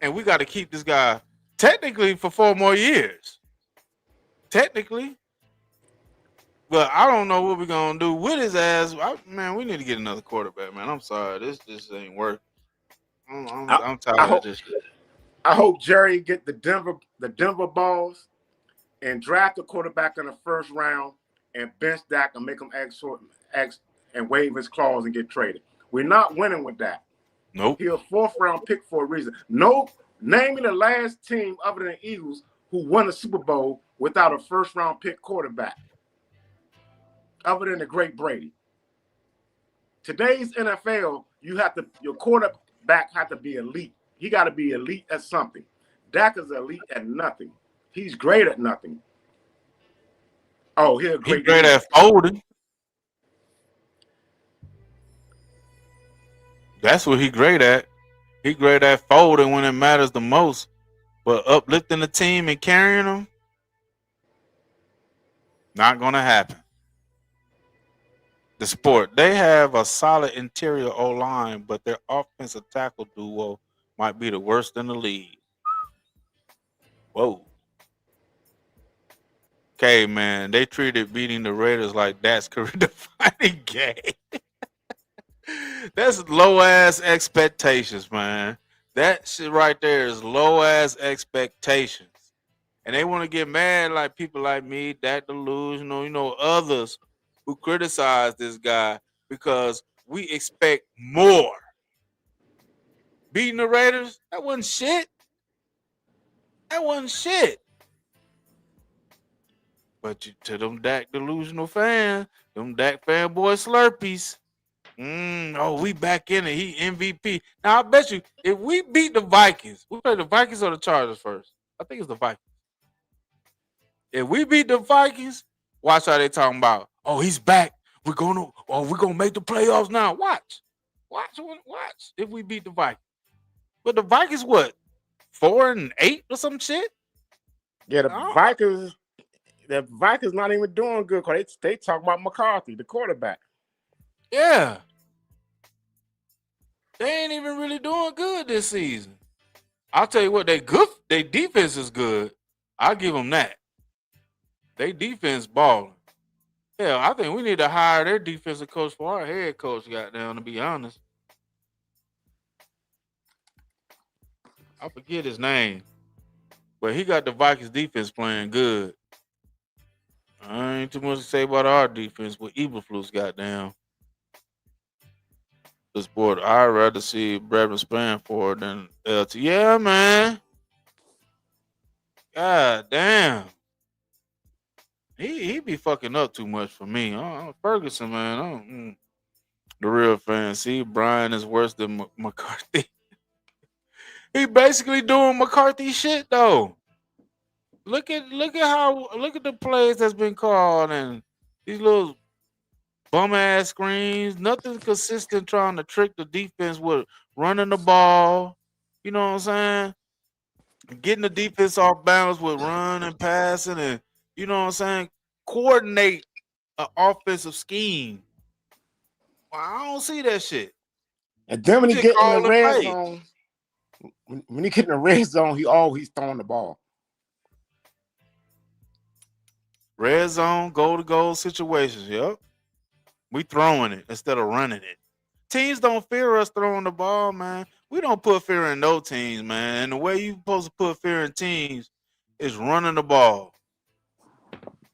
And we got to keep this guy technically for 4 more years. Technically, but I don't know what we're gonna do with his ass. Man, we need to get another quarterback, man. I'm sorry, this just ain't working. I, I'm I tired of hope this shit. I hope Jerry get the Denver balls and draft a quarterback in the first round and bench Dak and make him act and waive his clause and get traded. We're not winning with that. Nope. He a fourth round pick for a reason. No, naming the last team other than Eagles who won a Super Bowl without a first round pick quarterback, other than the great Brady. Today's NFL, your quarterback have to be elite. He got to be elite at something. Dak is elite at nothing. He's great at nothing. Oh, he's a He great great leader. at folding. That's what he great at. He great at folding when it matters the most. But uplifting the team and carrying them, not gonna happen. The sport, they have a solid interior O line, but their offensive tackle duo might be the worst in the league. Whoa. Okay, man, they treated beating the Raiders like that's career defining game. That's low ass expectations, man. That shit right there is low ass expectations. And they want to get mad like people like me, that delusional, others who criticize this guy because we expect more. Beating the Raiders, that wasn't shit. That wasn't shit. But to them Dak delusional fans, them Dak fanboy slurpees, we back in it. He MVP. Now I bet you, if we beat the Vikings, we play the Vikings or the Chargers first. I think it's the Vikings. If we beat the Vikings, watch how they talking about. Oh, he's back. We're gonna make the playoffs now. Watch. If we beat the Vikings, but the Vikings what 4-8 or some shit? Yeah, Oh, the Vikings not even doing good because they talk about McCarthy, the quarterback. yeah, they ain't even really doing good this season. I'll tell you what, they good. They defense is good. I'll give them that. They defense balling. Yeah, I think we need to hire their defensive coach for our head coach. Goddamn, to be honest, I forget his name, but he got the Vikings defense playing good. I ain't too much to say about our defense, but Eberflus goddamn the sport. I'd rather see Brevin Spanford than LT. Yeah, man. God damn. He be fucking up too much for me. Ferguson, man. The real fan. See, Brian is worse than McCarthy. He basically doing McCarthy shit though. Look at the plays that's been called and these little bum ass screens. Nothing consistent trying to trick the defense with running the ball. You know what I'm saying? Getting the defense off balance with run and passing and you know what I'm saying? Coordinate an offensive scheme. Well, I don't see that shit. And then We when he just get in the calling red plays. zone, when he get in the red zone, he always throwing the ball. Red zone, goal to goal situations. Yep. We throwing it instead of running it. Teams don't fear us throwing the ball, man. We don't put fear in no teams, man. And the way you supposed to put fear in teams is running the ball.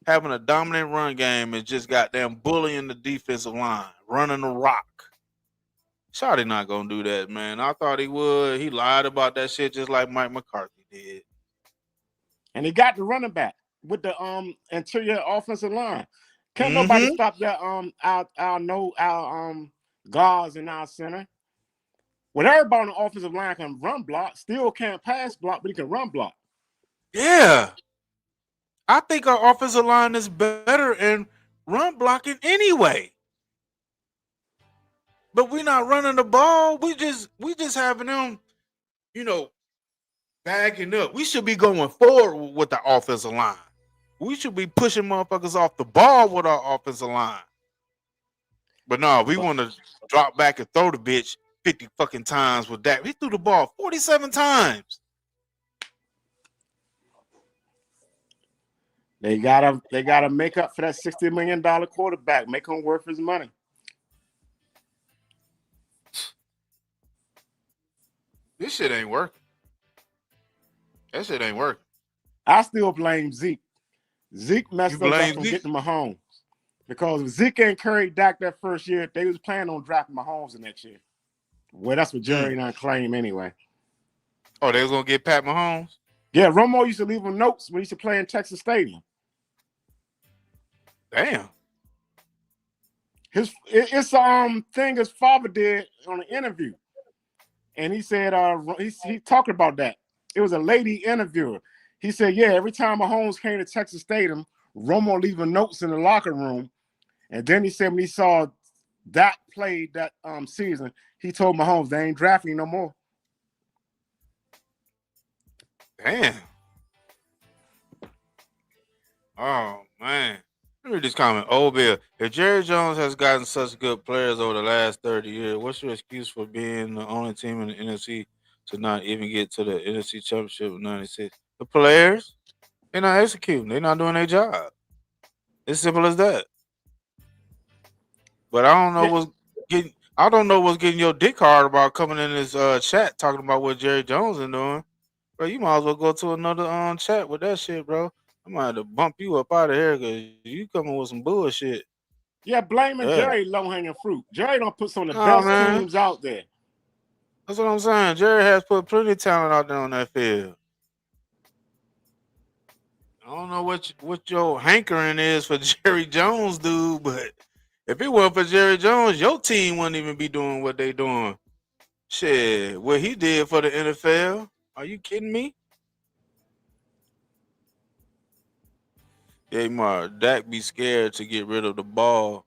Having a dominant run game is just goddamn bullying the defensive line, running the rock. Shotty not gonna do that, man. I thought he would. He lied about that shit just like Mike McCarthy did. And he got the running back with the interior offensive line. Can't nobody Mm-hmm. stop that our guards in our center. When everybody on the offensive line can run block, still can't pass block, but he can run block. Yeah. I think our offensive line is better in run blocking anyway. but we're not running the ball. We just having them, you know, bagging up. We should be going forward with the offensive line. We should be pushing motherfuckers off the ball with our offensive line. But no, we But want to drop back and throw the bitch 50 fucking times with that. He threw the ball 47 times. they gotta make up for that $60 million quarterback. Make him worth his money. This shit ain't working. That shit ain't working. I still blame Zeke. Zeke You messed us up blame from Zeke? getting Mahomes. Because if Zeke ain't carried Dak that first year, they was planning on drafting Mahomes the next year. Well, that's what Jerry and I claim anyway. Oh, they was gonna get Pat Mahomes? Yeah, Romo used to leave him notes when he used to play in Texas Stadium. Damn. It's thing his father did on an interview, and he said he talked about that. It was a lady interviewer. He said, yeah, every time Mahomes came to Texas Stadium, Romo leaving notes in the locker room, and then he said when he saw Dak played that season, he told Mahomes they ain't drafting no more. Damn. Oh man. Let me read this comment. Oh Bill, if Jerry Jones has gotten such good players over the last 30 years, what's your excuse for being the only team in the NFC to not even get to the NFC Championship in '96? The players, they're not executing. They're not doing their job. It's simple as that. But I don't know Yeah, what's getting. I don't know what's getting your dick hard about coming in this chat talking about what Jerry Jones is doing. Bro, you might as well go to another chat with that shit, bro. I might have to bump you up out of here because you coming with some bullshit. yeah, blaming Yeah. Jerry low hanging fruit. Jerry don't put some of the Oh best man. teams out there. That's what I'm saying. Jerry has put plenty of talent out there on that field. I don't know what your hankering is for Jerry Jones, dude, but if it weren't for Jerry Jones, your team wouldn't even be doing what they doing. Shit, what he did for the NFL? Are you kidding me? Yeah, Mark, Dak be scared to get rid of the ball,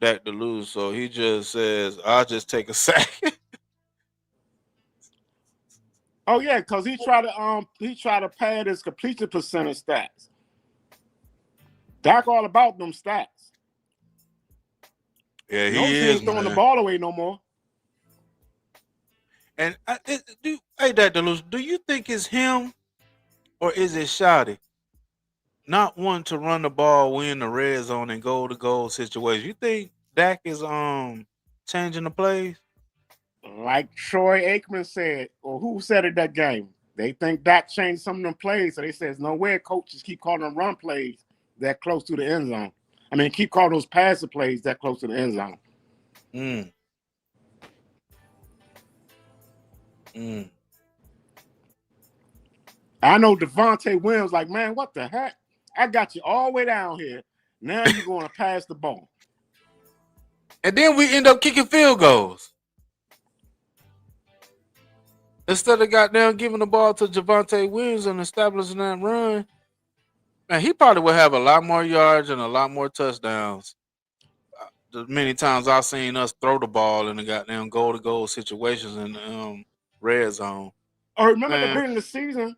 Dak to lose, so he just says, "I'll just take a sack." Oh yeah, because he tried to pad his completion percentage stats. Dak all about them stats. Yeah, he Notice he is, ain't throwing the man. ball away no more. And hey, Dak Delusion, do you think it's him or is it Shotty not wanting to run the ball, win the red zone, and goal to goal situation? You think Dak is changing the plays? Like Troy Aikman said, or who said it that game? They think Dak changed some of them plays, so they says no way coaches keep calling them run plays that close to the end zone. I mean, keep calling those passing plays that close to the end zone. Mm. Mm. I know Devontae Williams like, man, what the heck? I got you all the way down here. Now you're going to pass the ball. And then we end up kicking field goals. Instead of goddamn giving the ball to Javante Williams and establishing that run, man, he probably would have a lot more yards and a lot more touchdowns. The many times I've seen us throw the ball in the goddamn goal to goal situations in the red zone. Oh, remember at the Man, beginning of the season,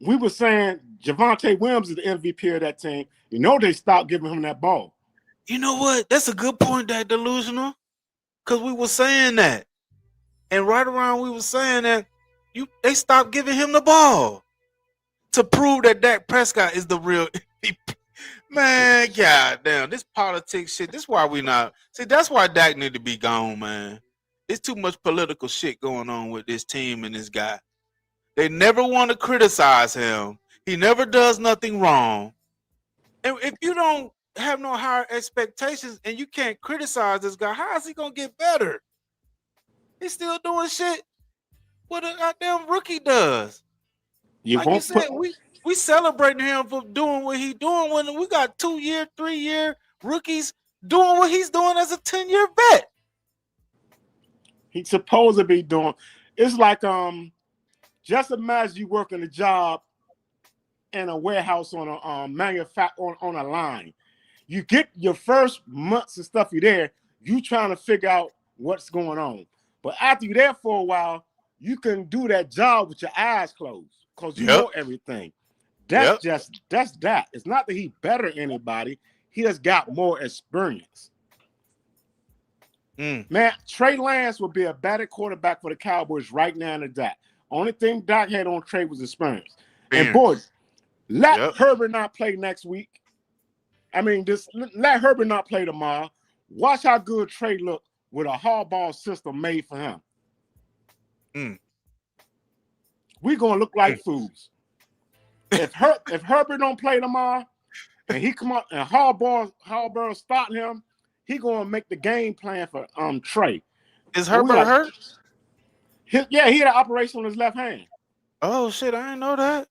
we were saying Javante Williams is the MVP of that team. You know they stopped giving him that ball. you know what? That's a good point, that delusional. Cause we were saying that. And right around we were saying that they stopped giving him the ball to prove that Dak Prescott is the real MVP. Man, goddamn, this politics shit. This why we not see. That's why Dak need to be gone, man. It's too much political shit going on with this team and this guy. They never want to criticize him. He never does nothing wrong. And if you don't have no higher expectations and you can't criticize this guy, how is he gonna get better? He's still doing shit what a goddamn rookie does. You Like you won't put said, we celebrating him for doing what he doing when we got 2-year, 3-year rookies doing what he's doing as a 10-year vet. he's supposed to be doing. It's like just imagine you working a job in a warehouse on a on a line. You get your first months and stuff. You're there. You trying to figure out what's going on. But after you're there for a while, you can do that job with your eyes closed because you Yep. know everything. Yep. That's that. It's not that he better than anybody. He has got more experience. Man, Trey Lance would be a better quarterback for the Cowboys right now than Dak. Only thing Dak had on Trey was experience. And boys, let Herbert not play next week. I mean, just let Herbert not play tomorrow. Watch how good Trey look with a hardball system made for him. We're gonna look like fools. If Herbert don't play tomorrow, and he come out and Harbaugh starting him, he gonna make the game plan for Trey. Is Herbert hurt? He had an operation on his left hand. Oh shit, I didn't know that.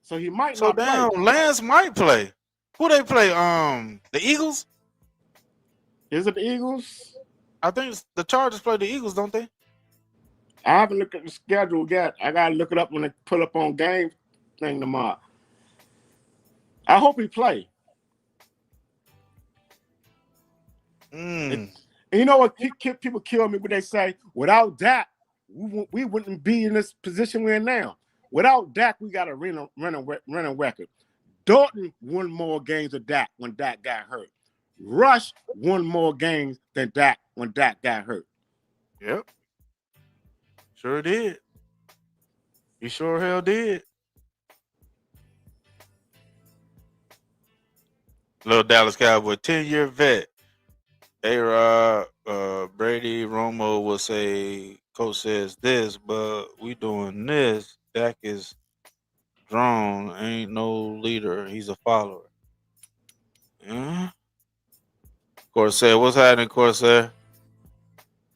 So he might not play. Lance might play. Who they play? The Eagles? Is it the Eagles? I think the Chargers play the Eagles, don't they? I haven't looked at the schedule yet. I gotta look it up when they pull up on game thing tomorrow. I hope he play. And you know what? People kill me when they say, without Dak, we wouldn't be in this position we're in now. Without Dak, we got a running record. Dalton won more games than Dak when Dak got hurt. Rush won more games than Dak when Dak got hurt. Yep. Sure did. He sure hell did. Little Dallas Cowboy, 10-year vet. A-Rod, Brady, Romo will say, coach says this, but we doing this. Dak is drone, ain't no leader. He's a follower. Corsair, what's happening, Corsair?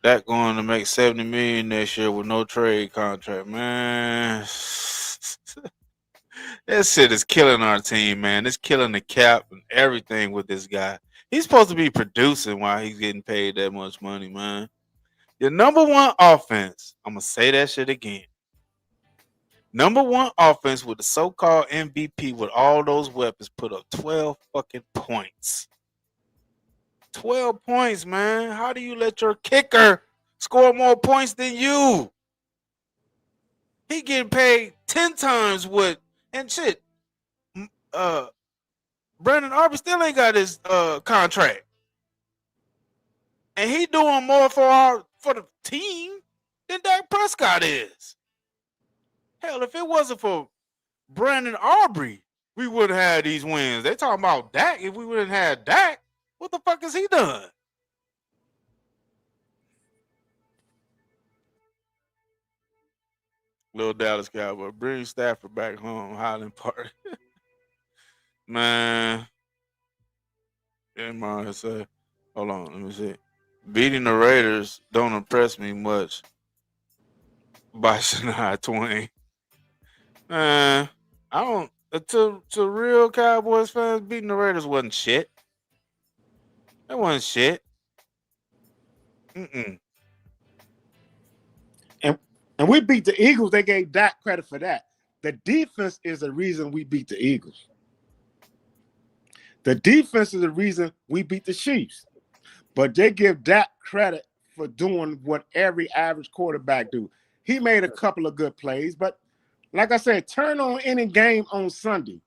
Dak going to make $70 million next year with no trade contract, man. That shit is killing our team, man. It's killing the cap and everything with this guy. He's supposed to be producing while he's getting paid that much money, man. Your number one offense, I'm going to say that shit again. Number one offense with the so-called MVP with all those weapons put up 12 fucking points. 12 points, man. How do you let your kicker score more points than you? He getting paid 10 times what, and shit. Brandon Aubrey still ain't got his contract. And he doing more for the team than Dak Prescott is. Hell, if it wasn't for Brandon Aubrey, we wouldn't have these wins. They talking about Dak. If we wouldn't have Dak, what the fuck has he done? Little Dallas Cowboy, bring Stafford back home, Highland Park. Man. Yeah, say, hold on, let me see. Beating the Raiders don't impress me much. By Shania Twain. Man, I don't. To real Cowboys fans, beating the Raiders wasn't shit. That wasn't shit. And we beat the Eagles. They gave Dak credit for that. The defense is the reason we beat the Eagles. The defense is the reason we beat the Chiefs. But they give Dak credit for doing what every average quarterback do. He made a couple of good plays, but like I said, turn on any game on Sunday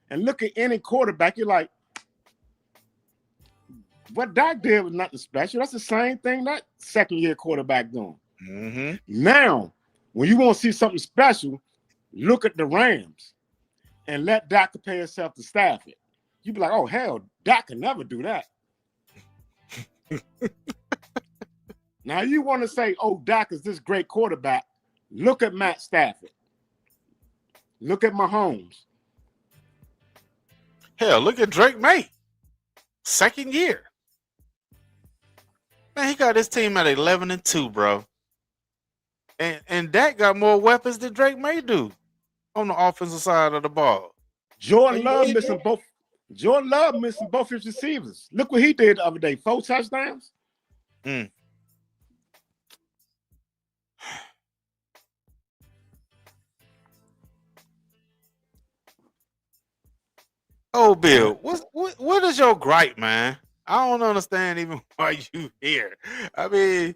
and look at any quarterback. You're like, what Dak did was nothing special. That's the same thing that second-year quarterback doing. Now, when you want to see something special, look at the Rams and let Dak compare himself to Stafford. You'd be like, oh, hell, Dak can never do that. Now, you want to say, oh, Dak is this great quarterback. Look at Matt Stafford. Look at Mahomes. Hell, look at Drake May. Second year. Man, he got his team at 11-2, bro. And Dak got more weapons than Drake May do on the offensive side of the ball. Jordan Love missing both his receivers. Look what he did the other day. 4 touchdowns. Oh, Bill, what is your gripe, man? I don't understand even why you here. I mean,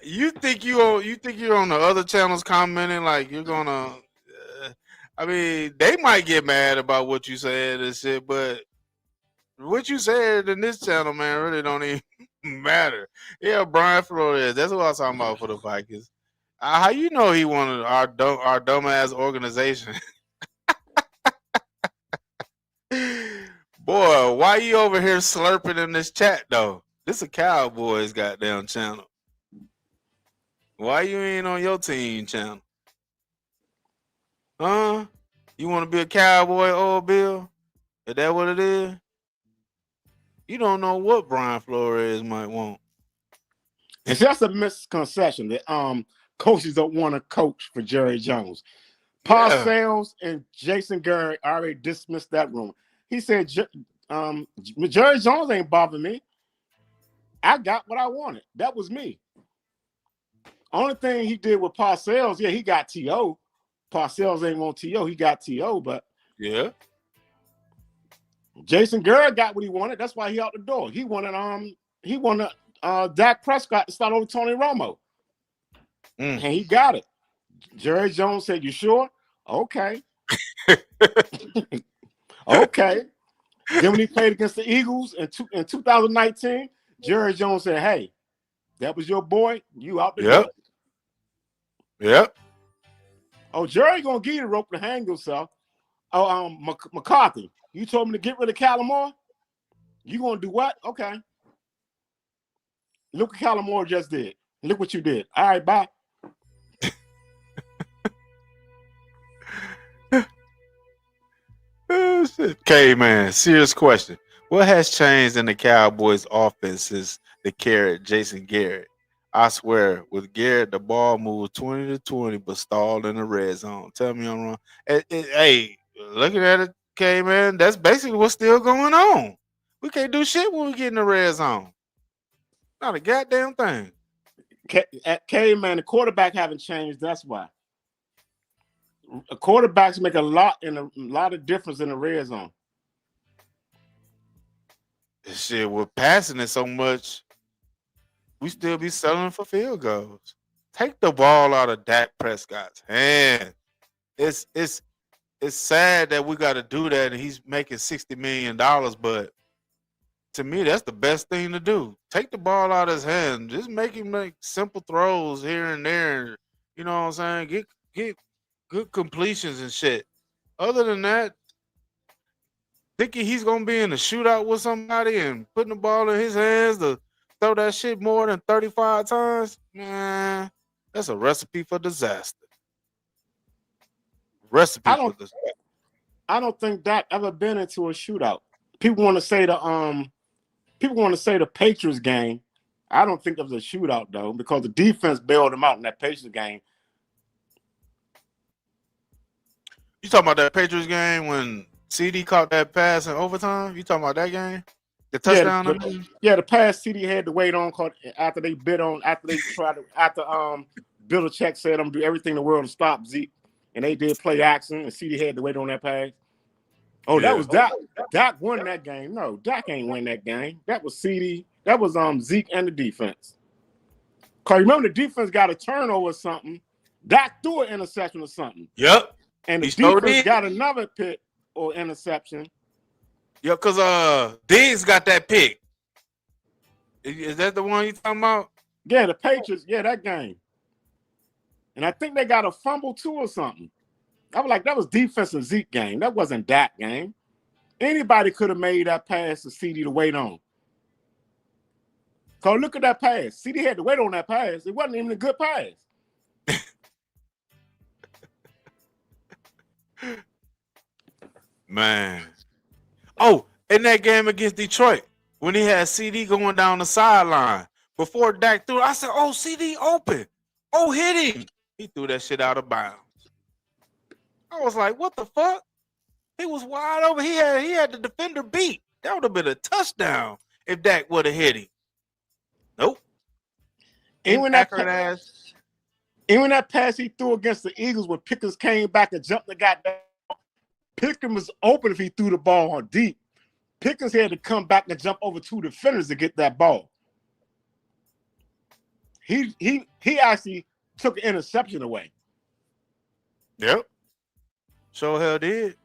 you think you're on the other channels commenting like you're gonna. I mean, they might get mad about what you said and shit, but what you said in this channel, man, really don't even matter. Yeah, Brian Flores. That's what I was talking about for the Vikings. How you know he wanted our dumbass organization? Boy, why you over here slurping in this chat though? This a Cowboys goddamn channel. Why you ain't on your team channel? Huh? You want to be a cowboy, old Bill? Is that what it is? You don't know what Brian Flores might want. It's just a misconception that coaches don't want to coach for Jerry Jones. Yeah. Parcells and Jason Garrett already dismissed that rumor. He said, Jerry Jones ain't bothering me. I got what I wanted. That was me. Only thing he did with Parcells, yeah, he got T.O. Parcells ain't want T.O. He got T.O., but yeah. Jason Garrett got what he wanted. That's why he out the door. He wanted Dak Prescott to start over Tony Romo. And he got it. Jerry Jones said, "You sure? Okay." Okay. Then when he played against the Eagles in 2019, Jerry Jones said, "Hey, that was your boy. You out the door." Yep. Oh, Jerry gonna give you the rope to hang yourself. Oh, McCarthy, you told me to get rid of Callamore. You gonna do what? Okay. Look what Callamore just did. Look what you did. All right, bye. Oh, shit. Okay, man. Serious question. What has changed in the Cowboys' offense since the carrot Jason Garrett? I swear, with Garrett, the ball moved 20 to 20, but stalled in the red zone. Tell me I'm wrong. Hey, looking at it, okay, man, that's basically what's still going on. We can't do shit when we get in the red zone. Not a goddamn thing. Man, the quarterback haven't changed. That's why. Quarterbacks make a lot of difference in the red zone. Shit, we're passing it so much, we still be selling for field goals. Take the ball out of Dak Prescott's hand. It's sad that we got to do that, and he's making $60 million. But to me, that's the best thing to do. Take the ball out of his hand. Just make him make simple throws here and there. You know what I'm saying? Get good completions and shit. Other than that, thinking he's gonna be in a shootout with somebody and putting the ball in his hands to throw that shit more than 35 times, man, that's a recipe for disaster. Recipe for disaster. I don't think Dak ever been into a shootout. People want to say the Patriots game. I don't think it was a shootout though, because the defense bailed him out in that Patriots game. You talking about that Patriots game when CD caught that pass in overtime? You talking about that game? The touchdown? The pass CD had to wait on after they Belichick said I'm do everything in the world to stop Zeke, and they did play action, and CD had to wait on that pass. Oh, that was Dak. Dak won that game. No, Dak ain't win that game. That was CD. That was Zeke and the defense. Cause remember the defense got a turnover or something. Dak threw an interception or something. Yep. And the defense got another pick or interception. Yeah, because Diggs got that pick. Is that the one you talking about? Yeah, the Patriots. Yeah, that game. And I think they got a fumble too or something. I was like, that was defensive Zeke game. That wasn't that game. Anybody could have made that pass to CD to wait on. Cause look at that pass. CD had to wait on that pass. It wasn't even a good pass. Man. Oh, in that game against Detroit, when he had CD going down the sideline, before Dak threw it, I said, oh, CD open. Oh, hit him. He threw that shit out of bounds. I was like, what the fuck? He was wide open. He had the defender beat. That would have been a touchdown if Dak would have hit him. Nope. Even that pass he threw against the Eagles when Pickens came back and jumped and got down. Pickens was open if he threw the ball on deep. Pickens had to come back and jump over 2 defenders to get that ball. He actually took an interception away. Yep. Sure hell did.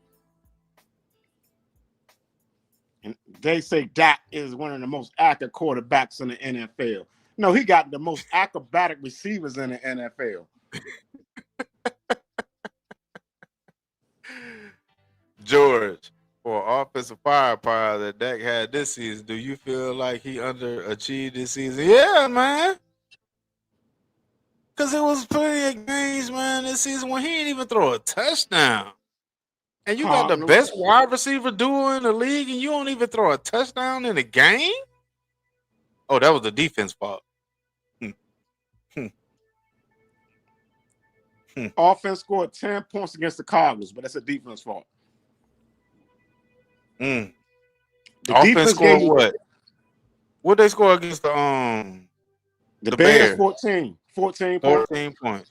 And they say Dak is one of the most accurate quarterbacks in the NFL. No, he got the most acrobatic receivers in the NFL. George, for offensive firepower that Dak had this season, do you feel like he underachieved this season? Yeah, man. Because it was plenty of games, man, this season when he didn't even throw a touchdown. And you got the best wide receiver duo in the league, and you don't even throw a touchdown in a game? Oh, that was the defense fault. Offense scored 10 points against the Cardinals, but that's a defense fault. The offense scored what? What they score against the Bears? Bears? 14 points. 14 points.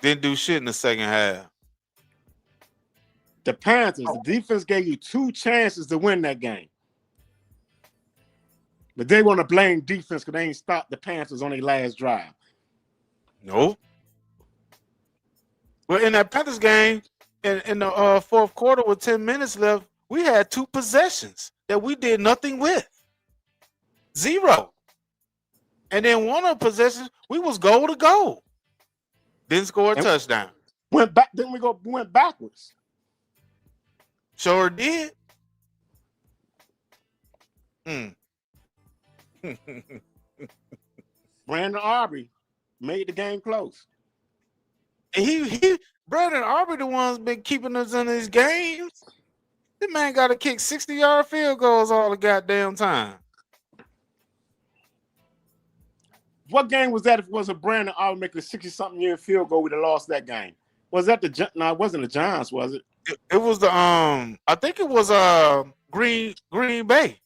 Didn't do shit in the second half. The Panthers, the defense gave you 2 chances to win that game. But they want to blame defense because they ain't stopped the Panthers on their last drive. Nope. Well, in that Panthers game, in the fourth quarter with 10 minutes left, we had 2 possessions that we did nothing with. 0. And then one of the possessions, we was goal to goal. Didn't score a touchdown. Went backwards. Sure did. Brandon Aubrey made the game close. And Brandon Aubrey the one's been keeping us in these games. This man got to kick 60-yard field goals all the goddamn time. What game was that if it wasn't Brandon Aubrey making a 60-something-year field goal, we'd have lost that game? Was that no, it wasn't the Giants, was it? It was the I think it was Green Bay.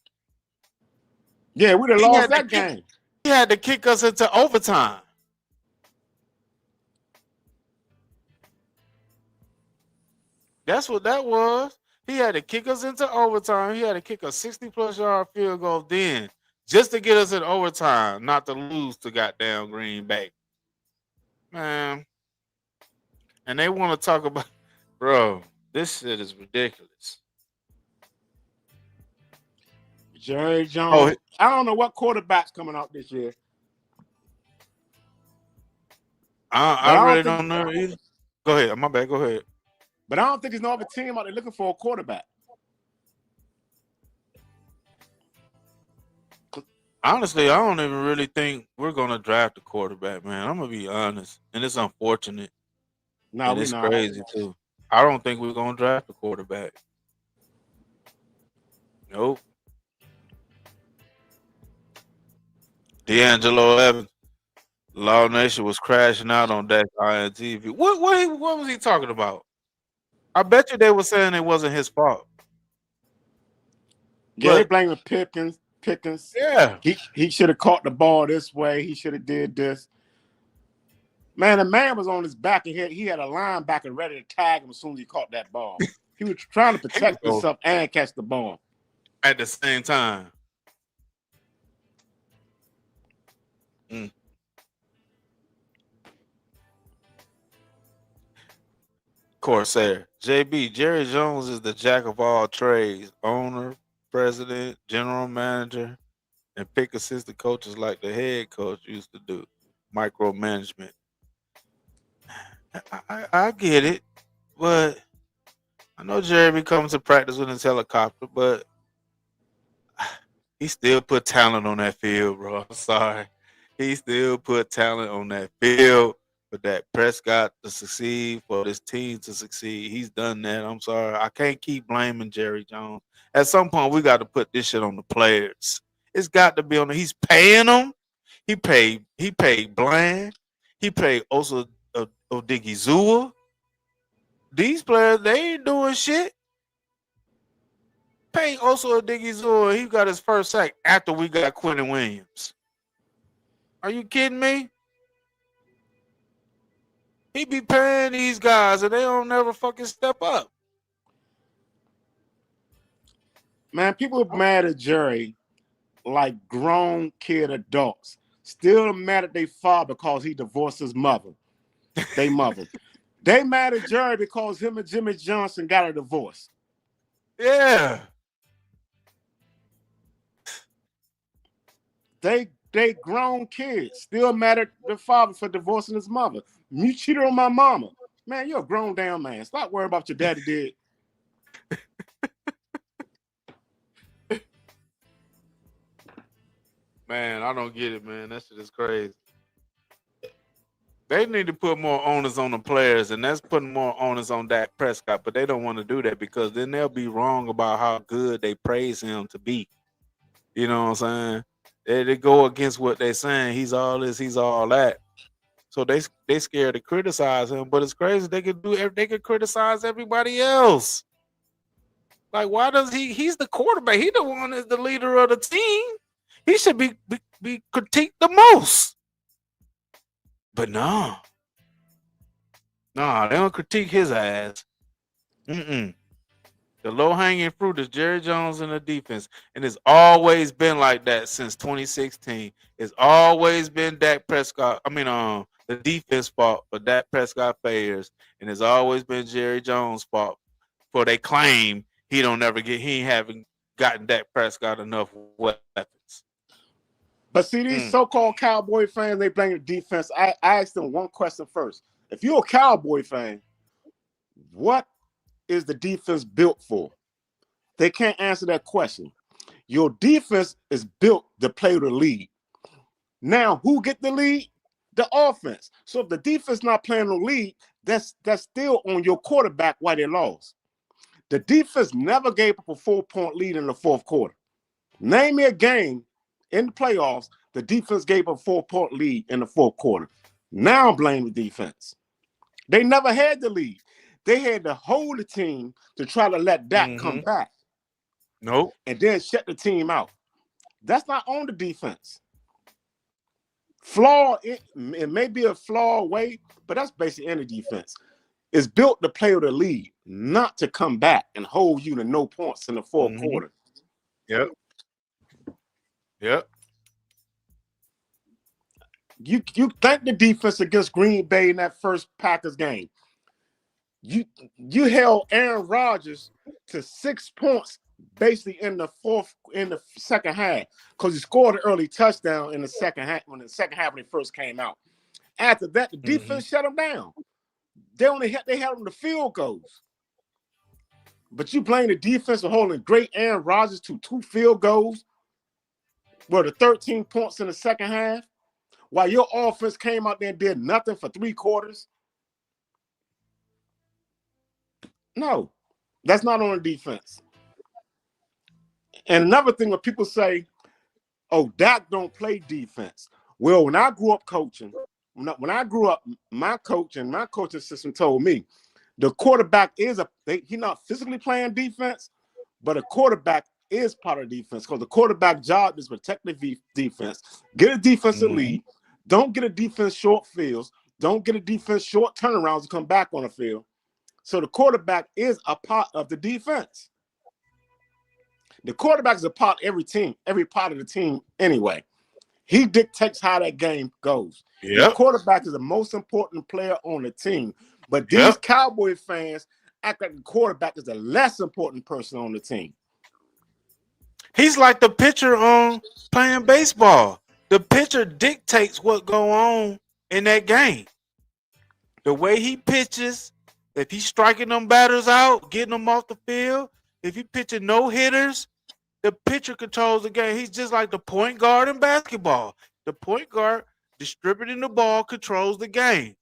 Yeah, we'd have lost that game. He had to kick us into overtime. That's what that was. He had to kick us into overtime. He had to kick a 60-plus yard field goal then just to get us in overtime, not to lose to goddamn Green Bay. Man. And they want to talk about, bro, this shit is ridiculous. Jerry Jones. I don't know what quarterback's coming out this year. I really don't know either. Go ahead. My bad. Go ahead. But I don't think there's no other team out there looking for a quarterback. Honestly, I don't even really think we're going to draft a quarterback, man. I'm going to be honest. And it's unfortunate. No, and it's crazy, too. I don't think we're going to draft a quarterback. Nope. D'Angelo Evans. Law Nation was crashing out on that INTV. What was he talking about? I bet you they were saying it wasn't his fault. Yeah, they blaming Pickens. Yeah. He should have caught the ball this way. He should have did this. Man, the man was on his back and he had a linebacker ready to tag him as soon as he caught that ball. He was trying to protect himself and catch the ball. At the same time. Corsair. JB, Jerry Jones is the jack of all trades. Owner, president, general manager, and pick assistant coaches like the head coach used to do. Micromanagement. I get it, but I know Jeremy comes to practice with his helicopter, but he still put talent on that field, bro. I'm sorry. He still put talent on that field for that Prescott to succeed, for this team to succeed. He's done that. I'm sorry. I can't keep blaming Jerry Jones. At some point, we got to put this shit on the players. It's got to be on the. He's paying them. He paid Bland. He paid also Odigizua. These players, they ain't doing shit. Paying also Odigizua. He got his first sack after we got Quentin Williams. Are you kidding me? He be paying these guys and they don't never fucking step up. Man, people are mad at Jerry like grown kid adults. Still mad at their father because he divorced his mother. They mother. They mad at Jerry because him and Jimmy Johnson got a divorce. Yeah. They grown kids still mad at the father for divorcing his mother. You cheated on my mama. Man, you're a grown damn man. Stop worrying about what your daddy did. Man, I don't get it, man. That shit is crazy. They need to put more onus on the players, and that's putting more onus on Dak Prescott. But they don't want to do that because then they'll be wrong about how good they praise him to be. You know what I'm saying? They go against what they're saying. He's all this, he's all that. So they scared to criticize him. But it's crazy. They could criticize everybody else. Like, why does he's the quarterback. He the one that's the leader of the team. He should be critiqued the most. But no. Nah, they don't critique his ass. Mm-mm. The low-hanging fruit is Jerry Jones and the defense. And it's always been like that since 2016. It's always been Dak Prescott. The defense fault for Dak Prescott failures. And it's always been Jerry Jones' fault for they claim he haven't gotten Dak Prescott enough weapons. But see, these so-called Cowboy fans, they blame the defense. I asked them one question first. If you're a Cowboy fan, what is the defense built for? They can't answer that question. Your defense is built to play the lead. Now, who get the lead? The offense. So if the defense not playing the lead, that's still on your quarterback why they lost. The defense never gave up a 4-point lead in the fourth quarter. Name me a game in the playoffs, the defense gave up a 4-point lead in the fourth quarter. Now blame the defense. They never had the lead. They had to hold the team to try to let Dak come back. Nope. And then shut the team out. That's not on the defense. It may be a flaw way, but that's basically any defense. It's built to play with the lead, not to come back and hold you to no points in the fourth quarter. Yep. Yep. You thank the defense against Green Bay in that first Packers game. You held Aaron Rodgers to 6 points basically in the second half because he scored an early touchdown in the second half when he first came out. After that, the defense shut him down. They held him to field goals. But you blame the defense for holding great Aaron Rodgers to 2 field goals, were the 13 points in the second half, while your offense came out there and did nothing for 3 quarters. No, that's not on the defense. And another thing when people say, oh, Dak don't play defense. Well, when I grew up coaching, my coach and my coaching system told me the quarterback he's not physically playing defense, but a quarterback is part of defense because the quarterback job is protect the defense, get a defensive lead, don't get a defense short fields, don't get a defense short turnarounds to come back on the field. So the quarterback is a part of the defense. The quarterback is a part of every part of the team anyway. He dictates how that game goes. Yep. The quarterback is the most important player on the team. But these Cowboy fans act like the quarterback is the less important person on the team. He's like the pitcher on playing baseball. The pitcher dictates what go on in that game. The way he pitches, if he's striking them batters out, getting them off the field, if he pitching no hitters, the pitcher controls the game. He's just like the point guard in basketball. The point guard distributing the ball controls the game.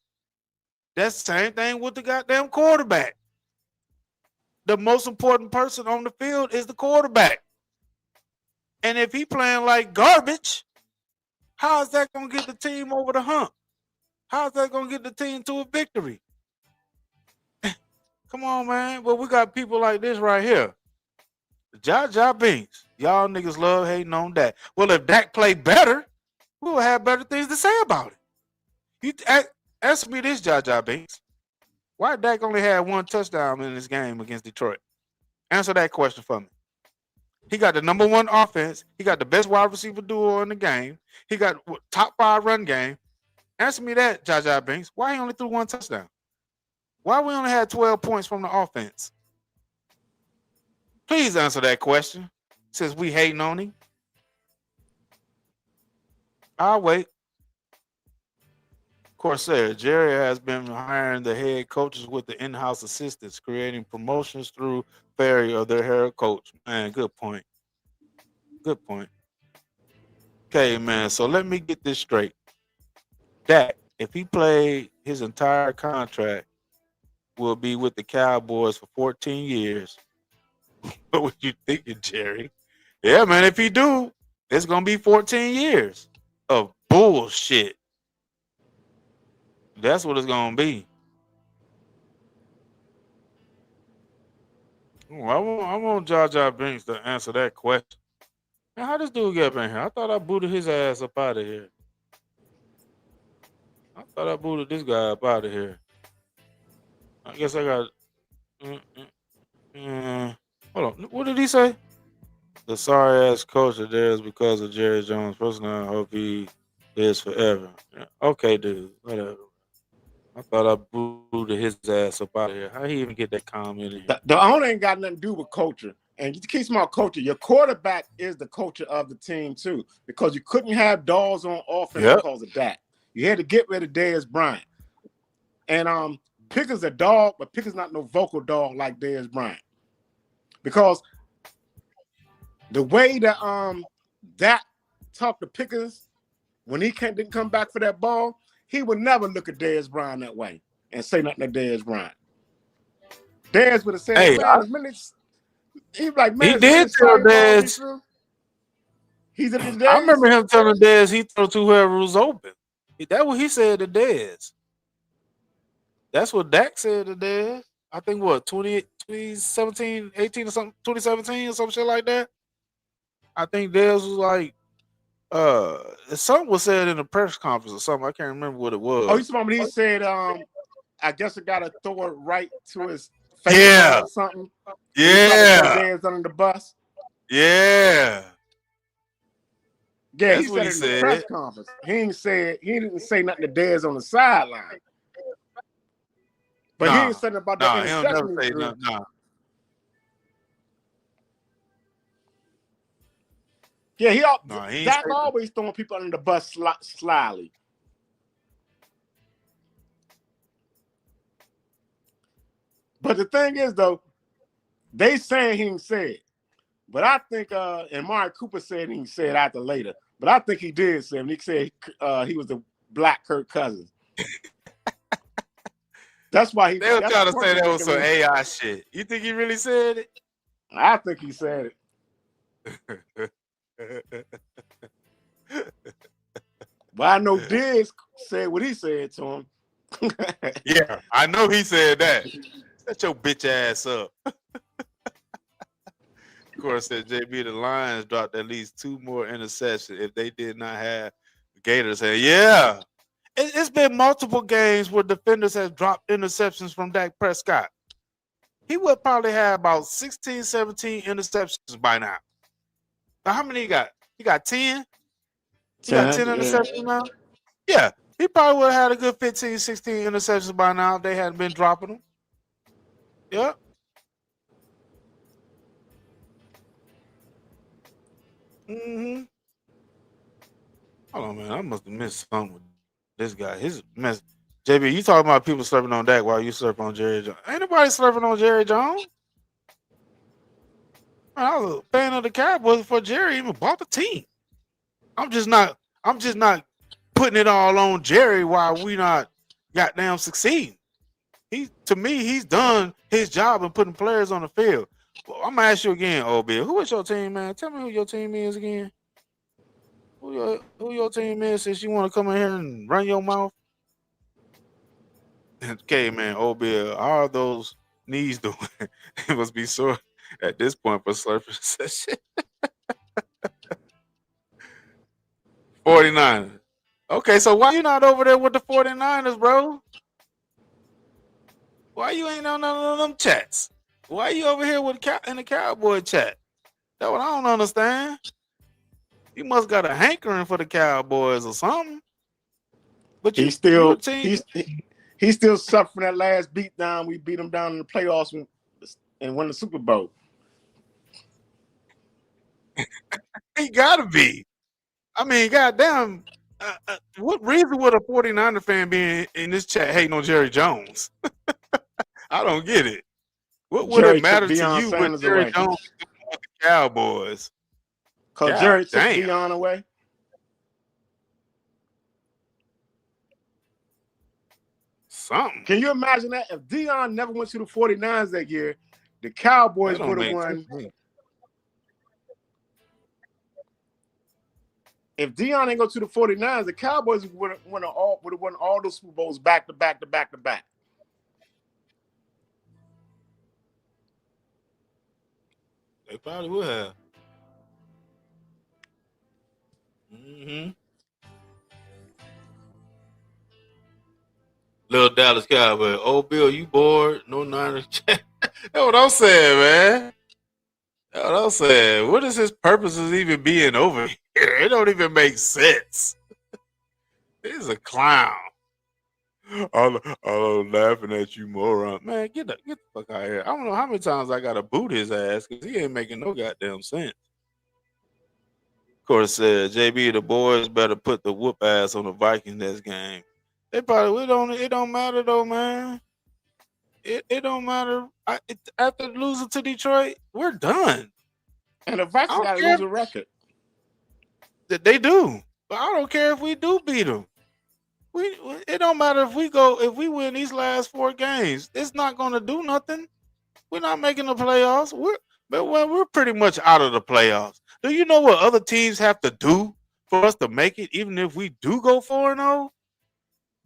That's the same thing with the goddamn quarterback. The most important person on the field is the quarterback. And if he playing like garbage, how is that going to get the team over the hump? How is that going to get the team to a victory? Come on, man. Well, we got people like this right here. Ja Binks. Y'all niggas love hating on Dak. Well, if Dak play better, we'll have better things to say about it. You ask me this, Ja Binks. Why Dak only had 1 touchdown in this game against Detroit? Answer that question for me. He got the number one offense. He got the best wide receiver duo in the game. He got top 5 run game. Answer me that, Jaja Binks. Why he only threw 1 touchdown? Why we only had 12 points from the offense? Please answer that question. Since we hating on him, I'll wait. Corsair, Jerry has been hiring the head coaches with the in-house assistants, creating promotions through failure of their head coach. Man, good point. Good point. Okay, man. So let me get this straight. Dak, if he played his entire contract, will be with the Cowboys for 14 years. What were you thinking, Jerry? Yeah, man. If he do, it's gonna be 14 years of bullshit. That's what it's gonna be. I want Jar Jar Binks to answer that question. Man, how this dude get up in here? I thought I booted his ass up out of here. I thought I booted this guy up out of here. I guess I got. Mm, mm, hold on. What did he say? The sorry ass coach of theirs because of Jerry Jones. Personally, I hope he is forever. Yeah, okay, dude. Whatever. I thought I booted his ass up out of here. How he even get that comment in here? The owner ain't got nothing to do with culture. And you keep smart culture. Your quarterback is the culture of the team too, because you couldn't have dogs on offense because of that. You had to get rid of Dez Bryant. And Pickett's a dog, but Pickett's not no vocal dog like Dez Bryant. Because the way that talked to Pickens when he didn't come back for that ball, he would never look at Dez Bryant that way and say nothing to Dez Bryant. Dez would have said, Hey, he's like, man, he did tell Dez. He's at the I remember him telling Dez he threw to whoever was open. That's what he said to Dez. That's what Dak said to Dez. I think what 2017, 18 or something, 2017 or some shit like that. I think Dez was like, something was said in a press conference or something. I can't remember what it was. Oh, you saw when he said, I guess I gotta throw it right to his face or something. Yeah. Dez under the bus. Yeah. Yeah, he said it in the press conference. He didn't say nothing to Dez on the sideline. But he didn't say nothing about the interception. He'll never say nothing. Yeah, Dak always throwing people under the bus slyly. But the thing is, though, they saying he didn't say it. But I think, and Amari Cooper said he didn't say it after later. But I think he did say it. He said he was the black Kirk Cousins. That's why they were trying to say that was some AI shit. You think he really said it? I think he said it. But I know Diz said what he said to him. Yeah, I know he said that. Set your bitch ass up. Of course, said JB, the Lions dropped at least 2 more interceptions if they did not have the Gators. Yeah. It's been multiple games where defenders have dropped interceptions from Dak Prescott. He would probably have about 16, 17 interceptions by now. Now, how many he got? He got 10? He got 10 interceptions now? Yeah. He probably would have had a good 15, 16 interceptions by now if they hadn't been dropping them. Yep. Mm-hmm. Hold on, man. I must have missed something with this guy. His mess. JB, you talking about people slurping on Dak while you slurping on Jerry Jones? Ain't nobody slurping on Jerry Jones. Man, I was a fan of the Cowboys before Jerry even bought the team. I'm just not putting it all on Jerry while we not goddamn succeeding. To me, he's done his job in putting players on the field. Well, I'm gonna ask you again, Aubrey. Who is your team, man? Tell me who your team is again. Who your team is since you want to come in here and run your mouth? Okay, man, Aubrey, how are those knees doing? It must be sore at this point for slurping session. 49ers. Okay, so why you not over there with the 49ers, bro? Why you ain't on none of them chats? Why you over here in the Cowboy chat? That's what I don't understand. He must got a hankering for the Cowboys or something. But He's you a still team. he's still suffering that last beat down. We beat him down in the playoffs and won the Super Bowl. He gotta be. I mean, goddamn. What reason would a 49er fan be in this chat hating on Jerry Jones? I don't get it. What would it Jerry took matter to Deion you what Sanders Jerry away Jones is doing with the Cowboys? because God Jerry took damn. Deion away. Something. Can you imagine that? If Deion never went to the 49ers that year, the That Cowboys don't would have make sense won. to me. If Deion ain't go to the 49ers, the Cowboys would have won all those Super Bowls back to back to back to back. They probably would have. Mm-hmm. Little Dallas Cowboy. Oh, Bill, you bored? No Niners. That's what I'm saying, man. That's what I'm saying. What is his purpose of even being over here? It don't even make sense. He's a clown. I'm laughing at you, moron. Man, get the fuck out of here. I don't know how many times I gotta boot his ass because he ain't making no goddamn sense. Of course, said JB, the boys better put the whoop ass on the Vikings next game. They probably it don't matter though, man. It don't matter. After losing to Detroit, we're done. And the I Vikings don't got to care lose a record. that they do, but I don't care if we do beat them. It don't matter if we win these last 4 games. It's not going to do nothing. We're not making the playoffs. We're pretty much out of the playoffs. Do you know what other teams have to do for us to make it? Even if we do go 4-0,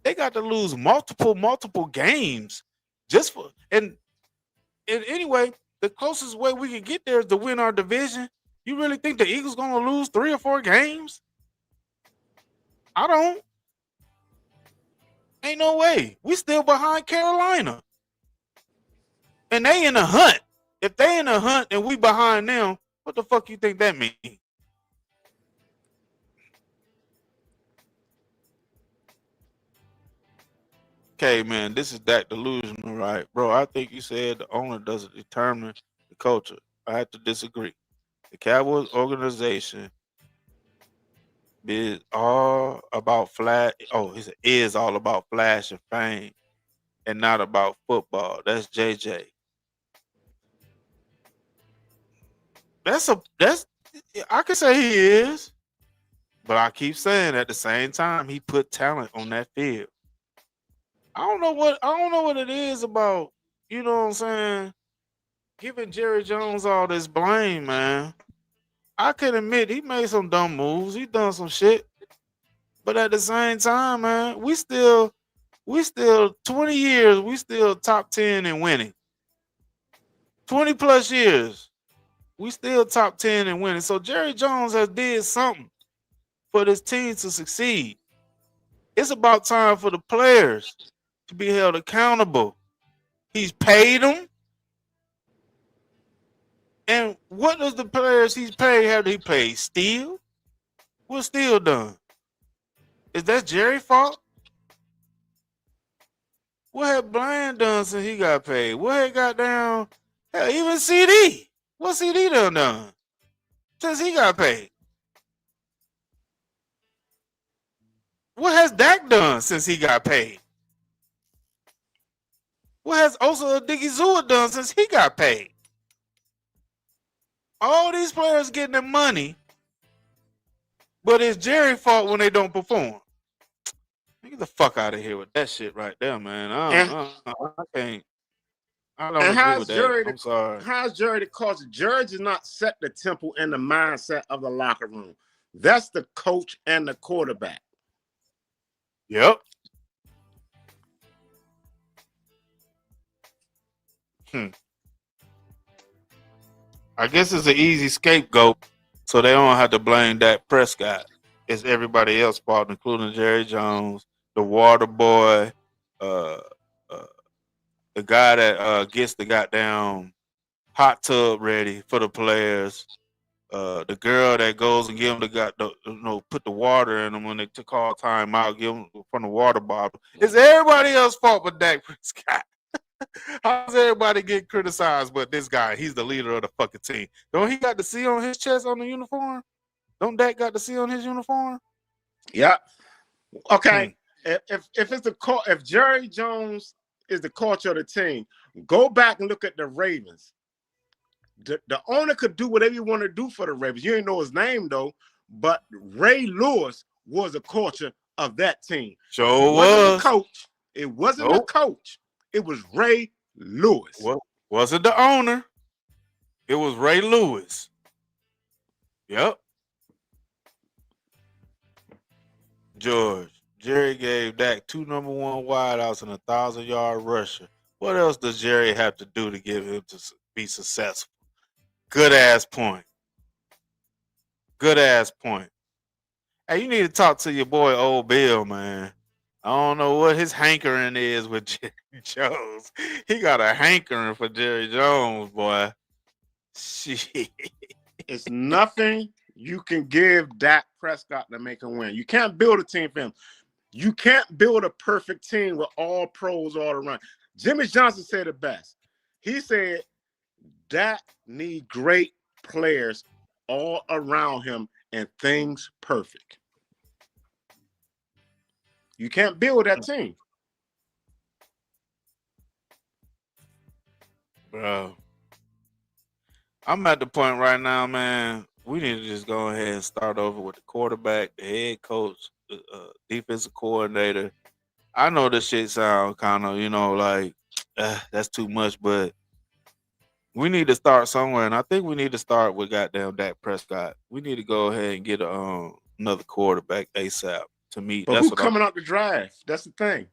they got to lose multiple games just for and anyway. The closest way we can get there is to win our division. You really think the Eagles going to lose 3 or 4 games? I don't. Ain't no way. We still behind Carolina, and they in the hunt. If they in the hunt and we behind them, what the fuck you think that means? Okay, man, this is that delusional, right, bro? I think you said the owner doesn't determine the culture. I have to disagree. The Cowboys organization is all about flash. Oh, he said is all about flash and fame, and not about football. That's JJ. That's. I could say he is, but I keep saying at the same time he put talent on that field. I don't know what it is about. You know what I'm saying? Giving Jerry Jones all this blame, man. I can admit he made some dumb moves. He done some shit, but at the same time, man, we still 20 years. We still top 10 and winning. 20 plus years, we still top 10 and winning. So Jerry Jones has did something for this team to succeed. It's about time for the players to be held accountable. He's paid them. And what does the players he's paid have he paid? Steal? What's Steal done? Is that Jerry's fault? What had Bland done since he got paid? What had got down? Hell, even CD. What CD done since he got paid? What has Dak done since he got paid? What has Osa Digizua done since he got paid? All these players getting their money, but it's Jerry's fault when they don't perform. Get the fuck out of here with that shit right there, man. And I can't. I don't and agree with that. I'm sorry. how's Jerry the coach? Jerry does not set the tempo and the mindset of the locker room. That's the coach and the quarterback. Yep. Hmm. I guess it's an easy scapegoat, so they don't have to blame Dak Prescott. It's everybody else's fault, including Jerry Jones, the water boy, uh, uh, the guy that gets the goddamn hot tub ready for the players. the girl that goes and give them put the water in them when they took call time out, give them from the water bottle. It's everybody else's fault but Dak Prescott. How's everybody get criticized but this guy? He's the leader of the fucking team. Don't he got the C on his chest on the uniform? Don't Dak got the C on his uniform? Yeah. Okay. If it's if Jerry Jones is the coach of the team, go back and look at the Ravens. The owner could do whatever you want to do for the Ravens. You ain't know his name though, but Ray Lewis was the coach of that team. Sure it wasn't was. the coach. It wasn't the coach. It was Ray Lewis. What wasn't the owner? It was Ray Lewis. Yep. George. Jerry gave Dak 2 number 1 wideouts and a 1,000-yard rusher. What else does Jerry have to do to get him to be successful? Good ass point. Good ass point. Hey, you need to talk to your boy Old Bill, man. I don't know what his hankering is with Jerry Jones. He got a hankering for Jerry Jones, boy. Shit. It's nothing you can give Dak Prescott to make him win. You can't build a team for him. You can't build a perfect team with all pros all around. Jimmy Johnson said it best. He said Dak need great players all around him and things perfect. You can't build that team. Bro. I'm at the point right now, man. We need to just go ahead and start over with the quarterback, the head coach, the defensive coordinator. I know this shit sounds kind of, like that's too much, but we need to start somewhere, and I think we need to start with goddamn Dak Prescott. We need to go ahead and get another quarterback ASAP. To me, but that's who coming out the draft? That's the thing.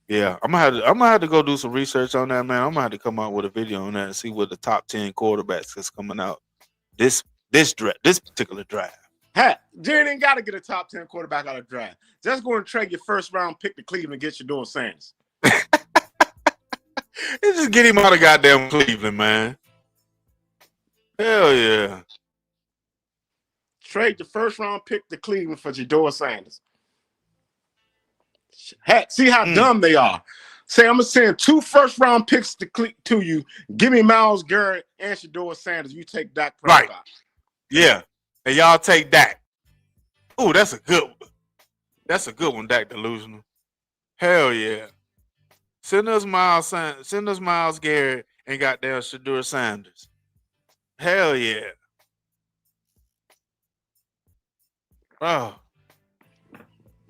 Yeah, I'm gonna have to go do some research on that, man. I'm gonna have to come out with a video on that and see what the top 10 quarterbacks that's coming out this particular draft. Hey, Jerry ain't got to get a top 10 quarterback out of the draft. Just go and trade your first round pick to Cleveland and get Shedeur Sanders. Just get him out of goddamn Cleveland, man. Hell yeah. Trade the first round pick to Cleveland for Shedeur Sanders. Heck, see how dumb they are. Say, I'm going to send 2 first round picks to you. Give me Myles Garrett and Shedeur Sanders. You take Dak Prescott. Right. Yeah. And y'all take Dak. Ooh, that's a good one. That's a good one, Dak Delusional. Hell yeah. Send us Myles Garrett and goddamn Shedeur Sanders. Hell yeah. Oh.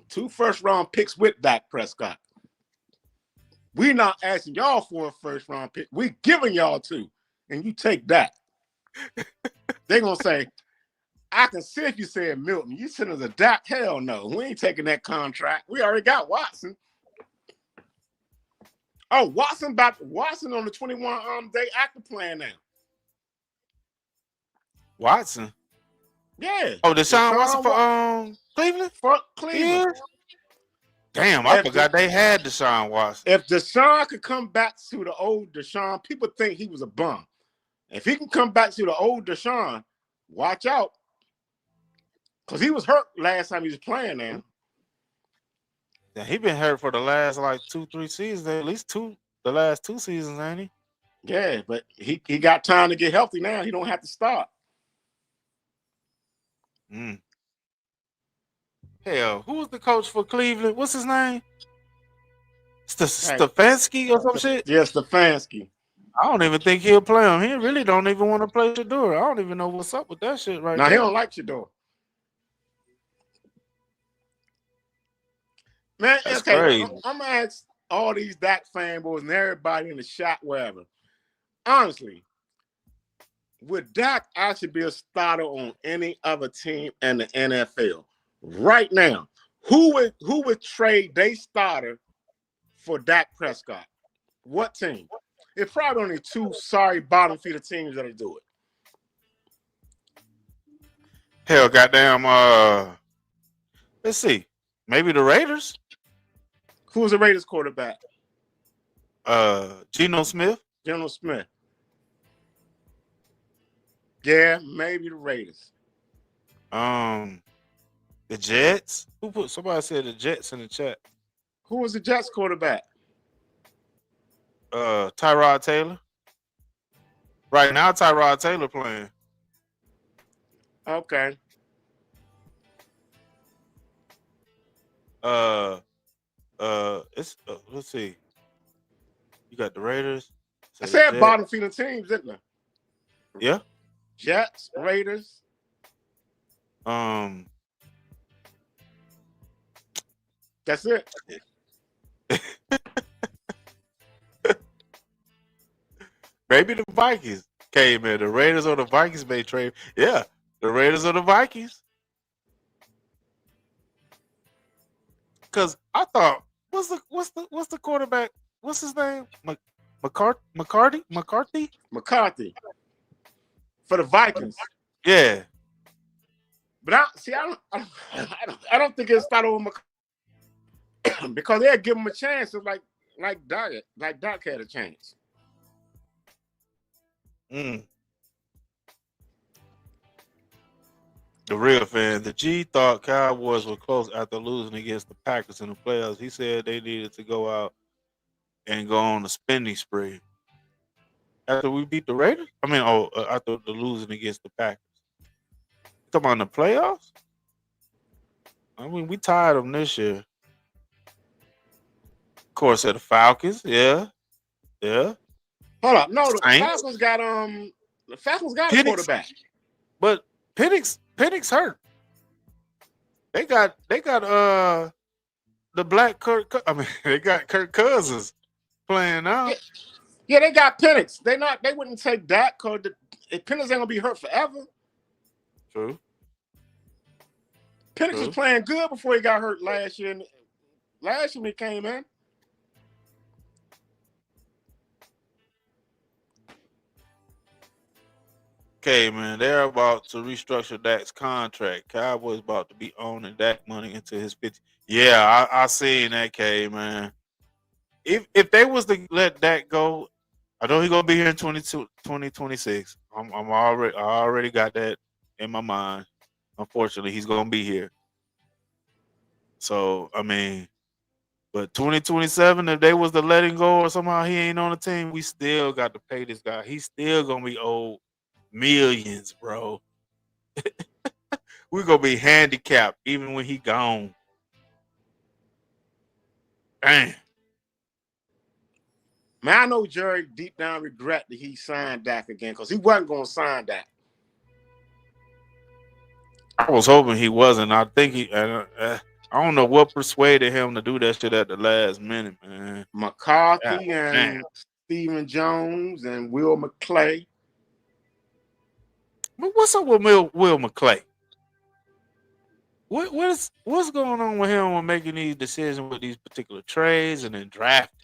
2 first round picks with Dak Prescott. We're not asking y'all for a first round pick. We're giving y'all 2. And you take that. They're going to say, I can see if you said Milton. You send us a Dak. Hell no. We ain't taking that contract. We already got Watson. Oh, Watson on the 21 day active plan now. Watson? Yeah. Oh, Deshaun Watson for Cleveland? For Cleveland. Yeah. Damn, I forgot they had Deshaun Watson. If Deshaun could come back to the old Deshaun, people think he was a bum. If he can come back to the old Deshaun, watch out. Because he was hurt last time he was playing now. Yeah, he been hurt for the last 2-3 seasons, at least the last 2 seasons, ain't he? Yeah, but he got time to get healthy now. He don't have to start. Hell, who was the coach for Cleveland? What's his name? Stefanski or some shit? Yeah, Stefanski. I don't even think he'll play him. He really don't even want to play Shedeur. I don't even know what's up with that shit right now. He don't like Shedeur. Man, that's crazy. I'm going to ask all these Dak fanboys and everybody in the shot, wherever. Honestly, would Dak actually be a starter on any other team in the NFL? Right now, who would trade their starter for Dak Prescott? What team? It's probably only 2 sorry bottom feeder teams that'll do it. Hell, goddamn. Let's see. Maybe the Raiders. Who's the Raiders quarterback? Geno Smith. Yeah, Yeah, maybe the Raiders. The Jets. Somebody said the Jets in the chat. Who was the Jets quarterback? Tyrod Taylor. Right now, Tyrod Taylor playing. Okay. It's let's see. You got the Raiders. I Say the said Jets. bottom feeding teams, didn't I? Yeah. Jets, Raiders. That's it. Maybe the Vikings came in. The Raiders or the Vikings may trade. Yeah, the Raiders or the Vikings. Because I thought, what's the quarterback? What's his name? McCarthy for the Vikings. Yeah. But I don't think it's start over McCarthy because they'll give him a chance. It's like Doc had a chance. The real fan, the G thought Cowboys were close after losing against the Packers in the playoffs. He said they needed to go out and go on a spending spree after we beat the Raiders. After the losing against the Packers. Come on, the playoffs. I mean, we tied them this year. Of course, at the Falcons, yeah. Hold up, no, the Falcons got a quarterback, but Penix hurt. They got the black Kirk. They got Kirk Cousins playing now. Yeah, they got Penix. They wouldn't take that because Penix ain't gonna be hurt forever. True. Penix was playing good before he got hurt last year. Last year when he came in. Okay, man, they're about to restructure Dak's contract. Cowboys about to be owning Dak money into his 50. Yeah, I seen that, K, man. If they was to let Dak go, I know he's gonna be here in 2026. I already got that in my mind. Unfortunately, he's gonna be here. So but 2027, if they was to let him go or somehow he ain't on the team, we still got to pay this guy. He's still gonna be owed millions, bro. We're gonna be handicapped even when he gone. Damn. Man, I know Jerry deep down regret that he signed Dak again because he wasn't gonna sign Dak. I was hoping he wasn't. I think I don't know what persuaded him to do that shit at the last minute, man. McCarthy and Stephen Jones and Will McClay. But what's up with Will McClay? What's going on with him when making these decisions with these particular trades and then drafting?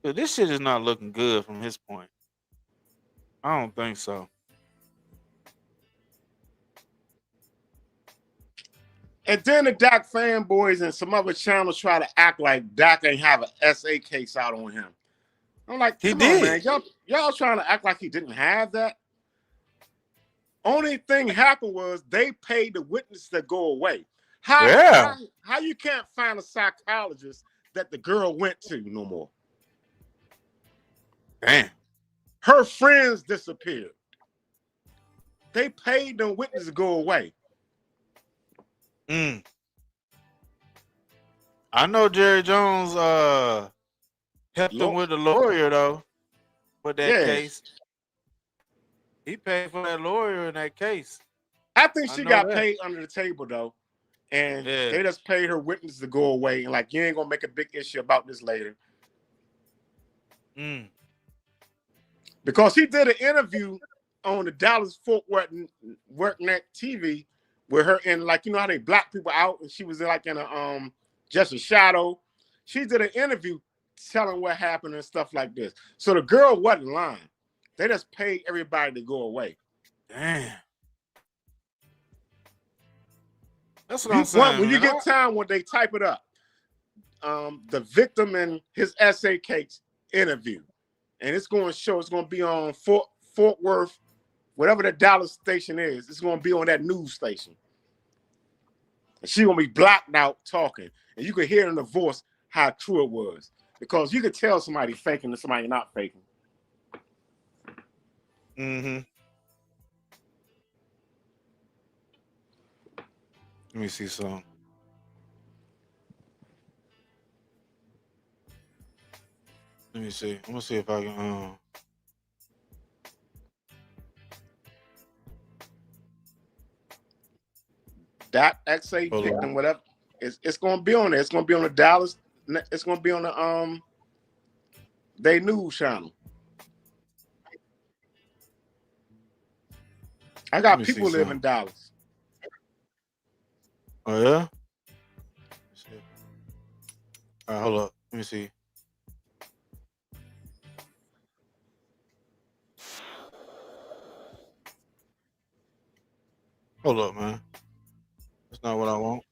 This shit is not looking good from his point. I don't think so. And then the Dak fanboys and some other channels try to act like Dak ain't have an SA case out on him. I'm like, come on, man. Y'all trying to act like he didn't have that? Only thing happened was they paid the witness to go away. How you can't find a psychologist that the girl went to no more? Damn. Her friends disappeared. They paid the witness to go away. I know Jerry Jones helped him with the lawyer though for that case. He paid for that lawyer in that case. I think she got paid under the table though. And they just paid her witness to go away and like you ain't gonna make a big issue about this later. Because he did an interview on the Dallas Fort Worth Net TV with her and like you know how they black people out and she was like in a just a shadow. She did an interview telling what happened and stuff like this. So the girl wasn't lying. They just paid everybody to go away. Damn. That's what I'm saying. When you get time when they type it up, the victim and his essay case interview. And it's going to be on Fort Worth whatever the Dallas station is, it's gonna be on that news station. And she's gonna be blacked out talking. And you could hear in the voice how true it was. Because you could tell somebody faking and somebody not faking. Mm-hmm. Let me see some. Let me see. I'm gonna see if I can. That XA victim, whatever, it's gonna be on there. It's gonna be on the Dallas. It's gonna be on the they news channel. I got people who live in Dallas. Oh yeah. All right, hold up. Let me see. Hold up, man. That's not what I want.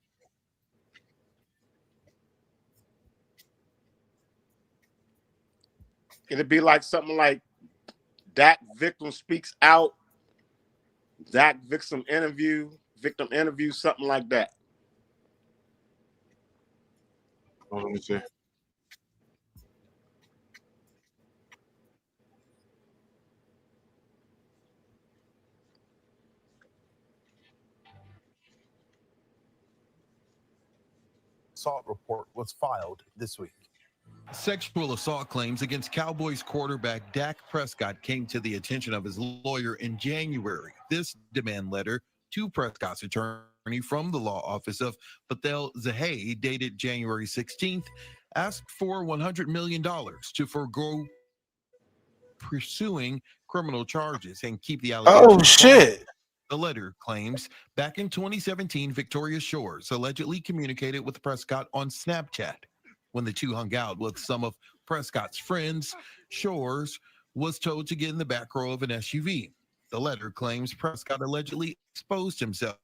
It'd be like something like that victim speaks out, that victim interview, something like that. Oh, let me see. Assault report was filed this week. Sexual assault claims against Cowboys quarterback Dak Prescott came to the attention of his lawyer in January. This demand letter to Prescott's attorney from the law office of Patel Zahay, dated January 16th, asked for $100 million to forego pursuing criminal charges and keep the allegations. Oh shit. The letter claims back in 2017, Victoria Shores allegedly communicated with Prescott on Snapchat. When the two hung out with some of Prescott's friends, Shores was told to get in the back row of an SUV. The letter claims Prescott allegedly exposed himself.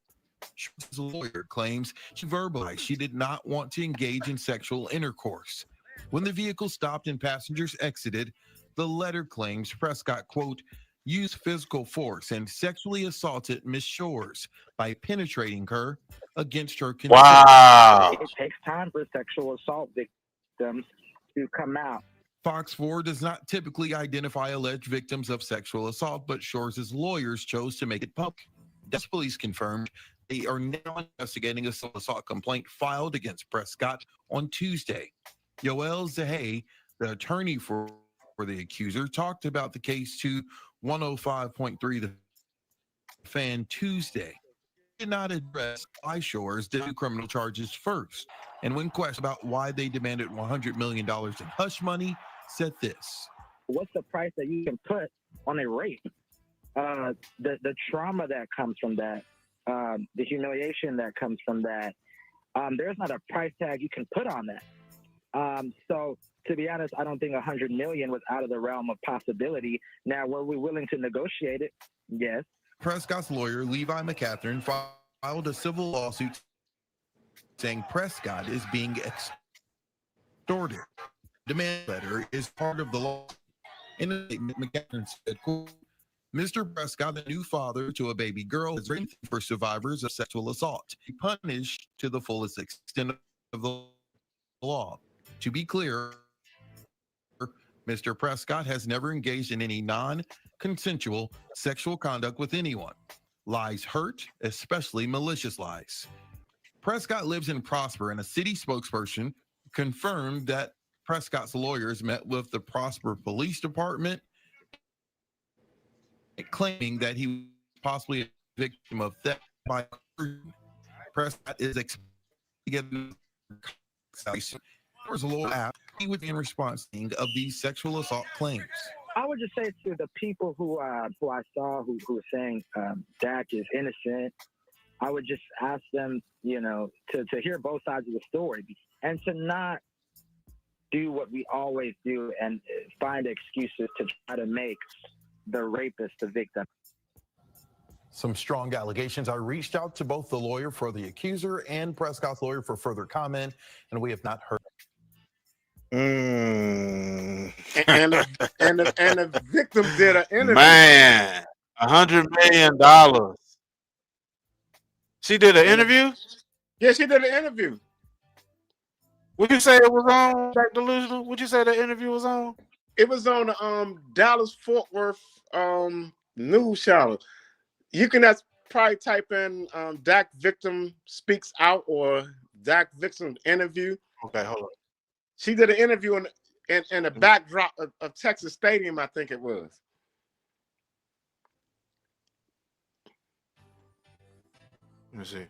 Shores' lawyer claims she verbalized she did not want to engage in sexual intercourse. When the vehicle stopped and passengers exited, the letter claims Prescott, quote, used physical force and sexually assaulted Miss Shores by penetrating her against her consent. Wow. It takes time for sexual assault victims to come out. Fox 4 does not typically identify alleged victims of sexual assault, but Shores' lawyers chose to make it public. Dallas police confirmed they are now investigating a assault complaint filed against Prescott on Tuesday. Yoel Zahay, the attorney for the accuser, talked about the case to 105.3 The Fan Tuesday. He did not address why Shores did criminal charges first, and when questioned about why they demanded $100 million in hush money, said this. What's the price that you can put on a rape? The trauma that comes from that, the humiliation that comes from that, there's not a price tag you can put on that. So to be honest, I don't think 100 million was out of the realm of possibility. Now, were we willing to negotiate it? Yes. Prescott's lawyer, Levi McCatherine, filed a civil lawsuit saying Prescott is being extorted. The demand letter is part of the law. In a statement, McCatherine said, quote, Mr. Prescott, the new father to a baby girl, is written for survivors of sexual assault, be punished to the fullest extent of the law. To be clear, Mr. Prescott has never engaged in any non-consensual sexual conduct with anyone. Lies hurt, especially malicious lies. Prescott lives in Prosper, and a city spokesperson confirmed that Prescott's lawyers met with the Prosper Police Department, claiming that he was possibly a victim of theft by Prescott is expected to get there was a law app he would be in response of these sexual assault claims. I would just say to the people who I saw who were saying Dak is innocent, I would just ask them, to hear both sides of the story and to not do what we always do and find excuses to try to make the rapist the victim. Some strong allegations. I reached out to both the lawyer for the accuser and Prescott's lawyer for further comment, and we have not heard. And the victim did an interview. Man. $100 million. She did an And interview. yeah, she did an interview. Would you say it was on Back Delusional? Would you say the interview was on? It was on the Dallas Fort Worth news channel. You can probably type in Dak Victim speaks out or Dak Victim interview. Okay, hold on. She did an interview in the backdrop of Texas Stadium, I think it was. Let me see.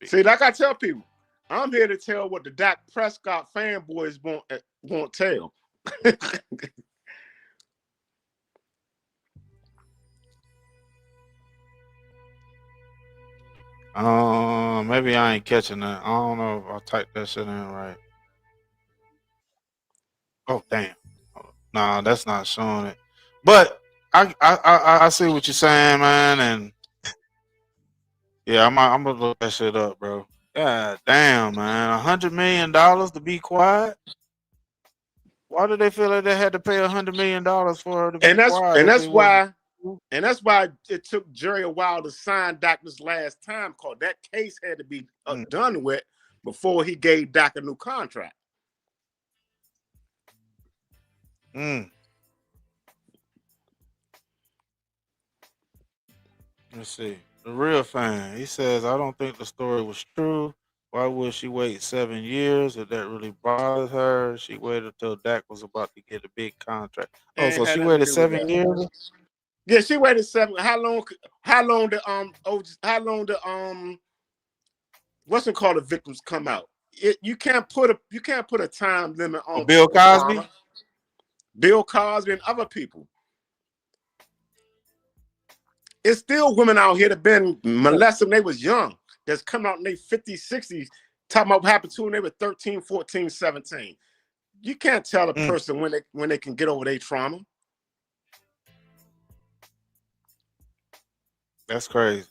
See, like I tell people, I'm here to tell what the Dak Prescott fanboys won't tell. Maybe I ain't catching that. I don't know if I typed that shit in right. Oh damn. Nah, that's not showing it. But I see what you're saying, man, and yeah, I'm gonna look that shit up, bro. God damn, man, $100 million to be quiet. Why did they feel like they had to pay $100 million for her to be And that's quiet and if that's it wasn't? why it took Jerry a while to sign Dak this last time, because that case had to be done with before he gave Dak a new contract. Let's see. The real fan. He says, I don't think the story was true. Why would she wait 7 years if that really bothers her? She waited till Dak was about to get a big contract. Oh, Ain't so had she nothing to waited do with 7 that. years? Yeah, she waited 7. How long the what's it called, the victims come out? You can't put a time limit Oh, on Bill Cosby? trauma. Bill Cosby and other people. It's still women out here that been molested when they was young, that's coming out in their 50s, 60s, talking about what happened to them when they were 13, 14, 17. You can't tell a person when they can get over their trauma. That's crazy.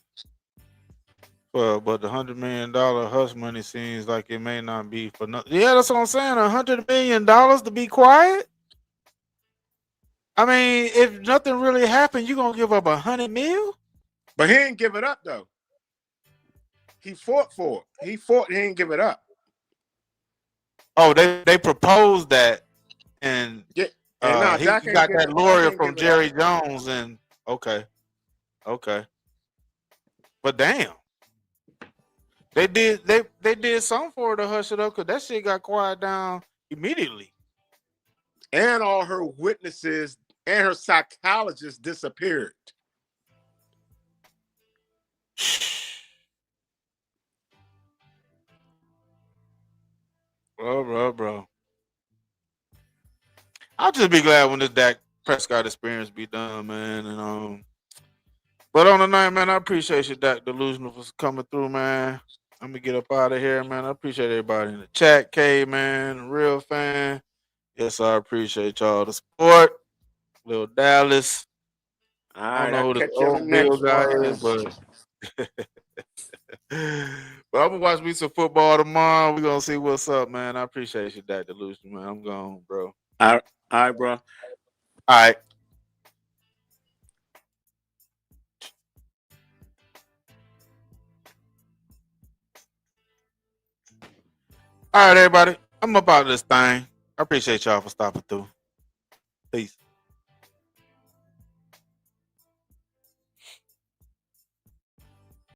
But the $100 million hush money seems like it may not be for nothing. Yeah, that's what I'm saying. $100 million to be quiet. I mean, if nothing really happened, you gonna give up $100 million? But he didn't give it up though. He fought for it. He didn't give it up. Oh, they proposed that, and Yeah, and now he Dak got that lawyer ain't from give it up. Jerry Jones, and okay, but damn, they did something for her to hush it up because that shit got quiet down immediately. And all her witnesses and her psychologist disappeared. Bro. I'll just be glad when this Dak Prescott experience be done, man. And but on the night, man, I appreciate you, Dak Delusional, for coming through, man. I'm gonna get up out of here, man. I appreciate everybody in the chat, K, man, real fan. Yes, I appreciate y'all the support. Little Dallas. All I don't right, know I'll who this catch you on the old Bill next guy one. is, but but I'm gonna watch me some football tomorrow. We're gonna see what's up, man. I appreciate you, Dak Delusion, man. I'm gone, bro. All right, bro. All right. All right, everybody. I'm up out of this thing. I appreciate y'all for stopping through. Peace.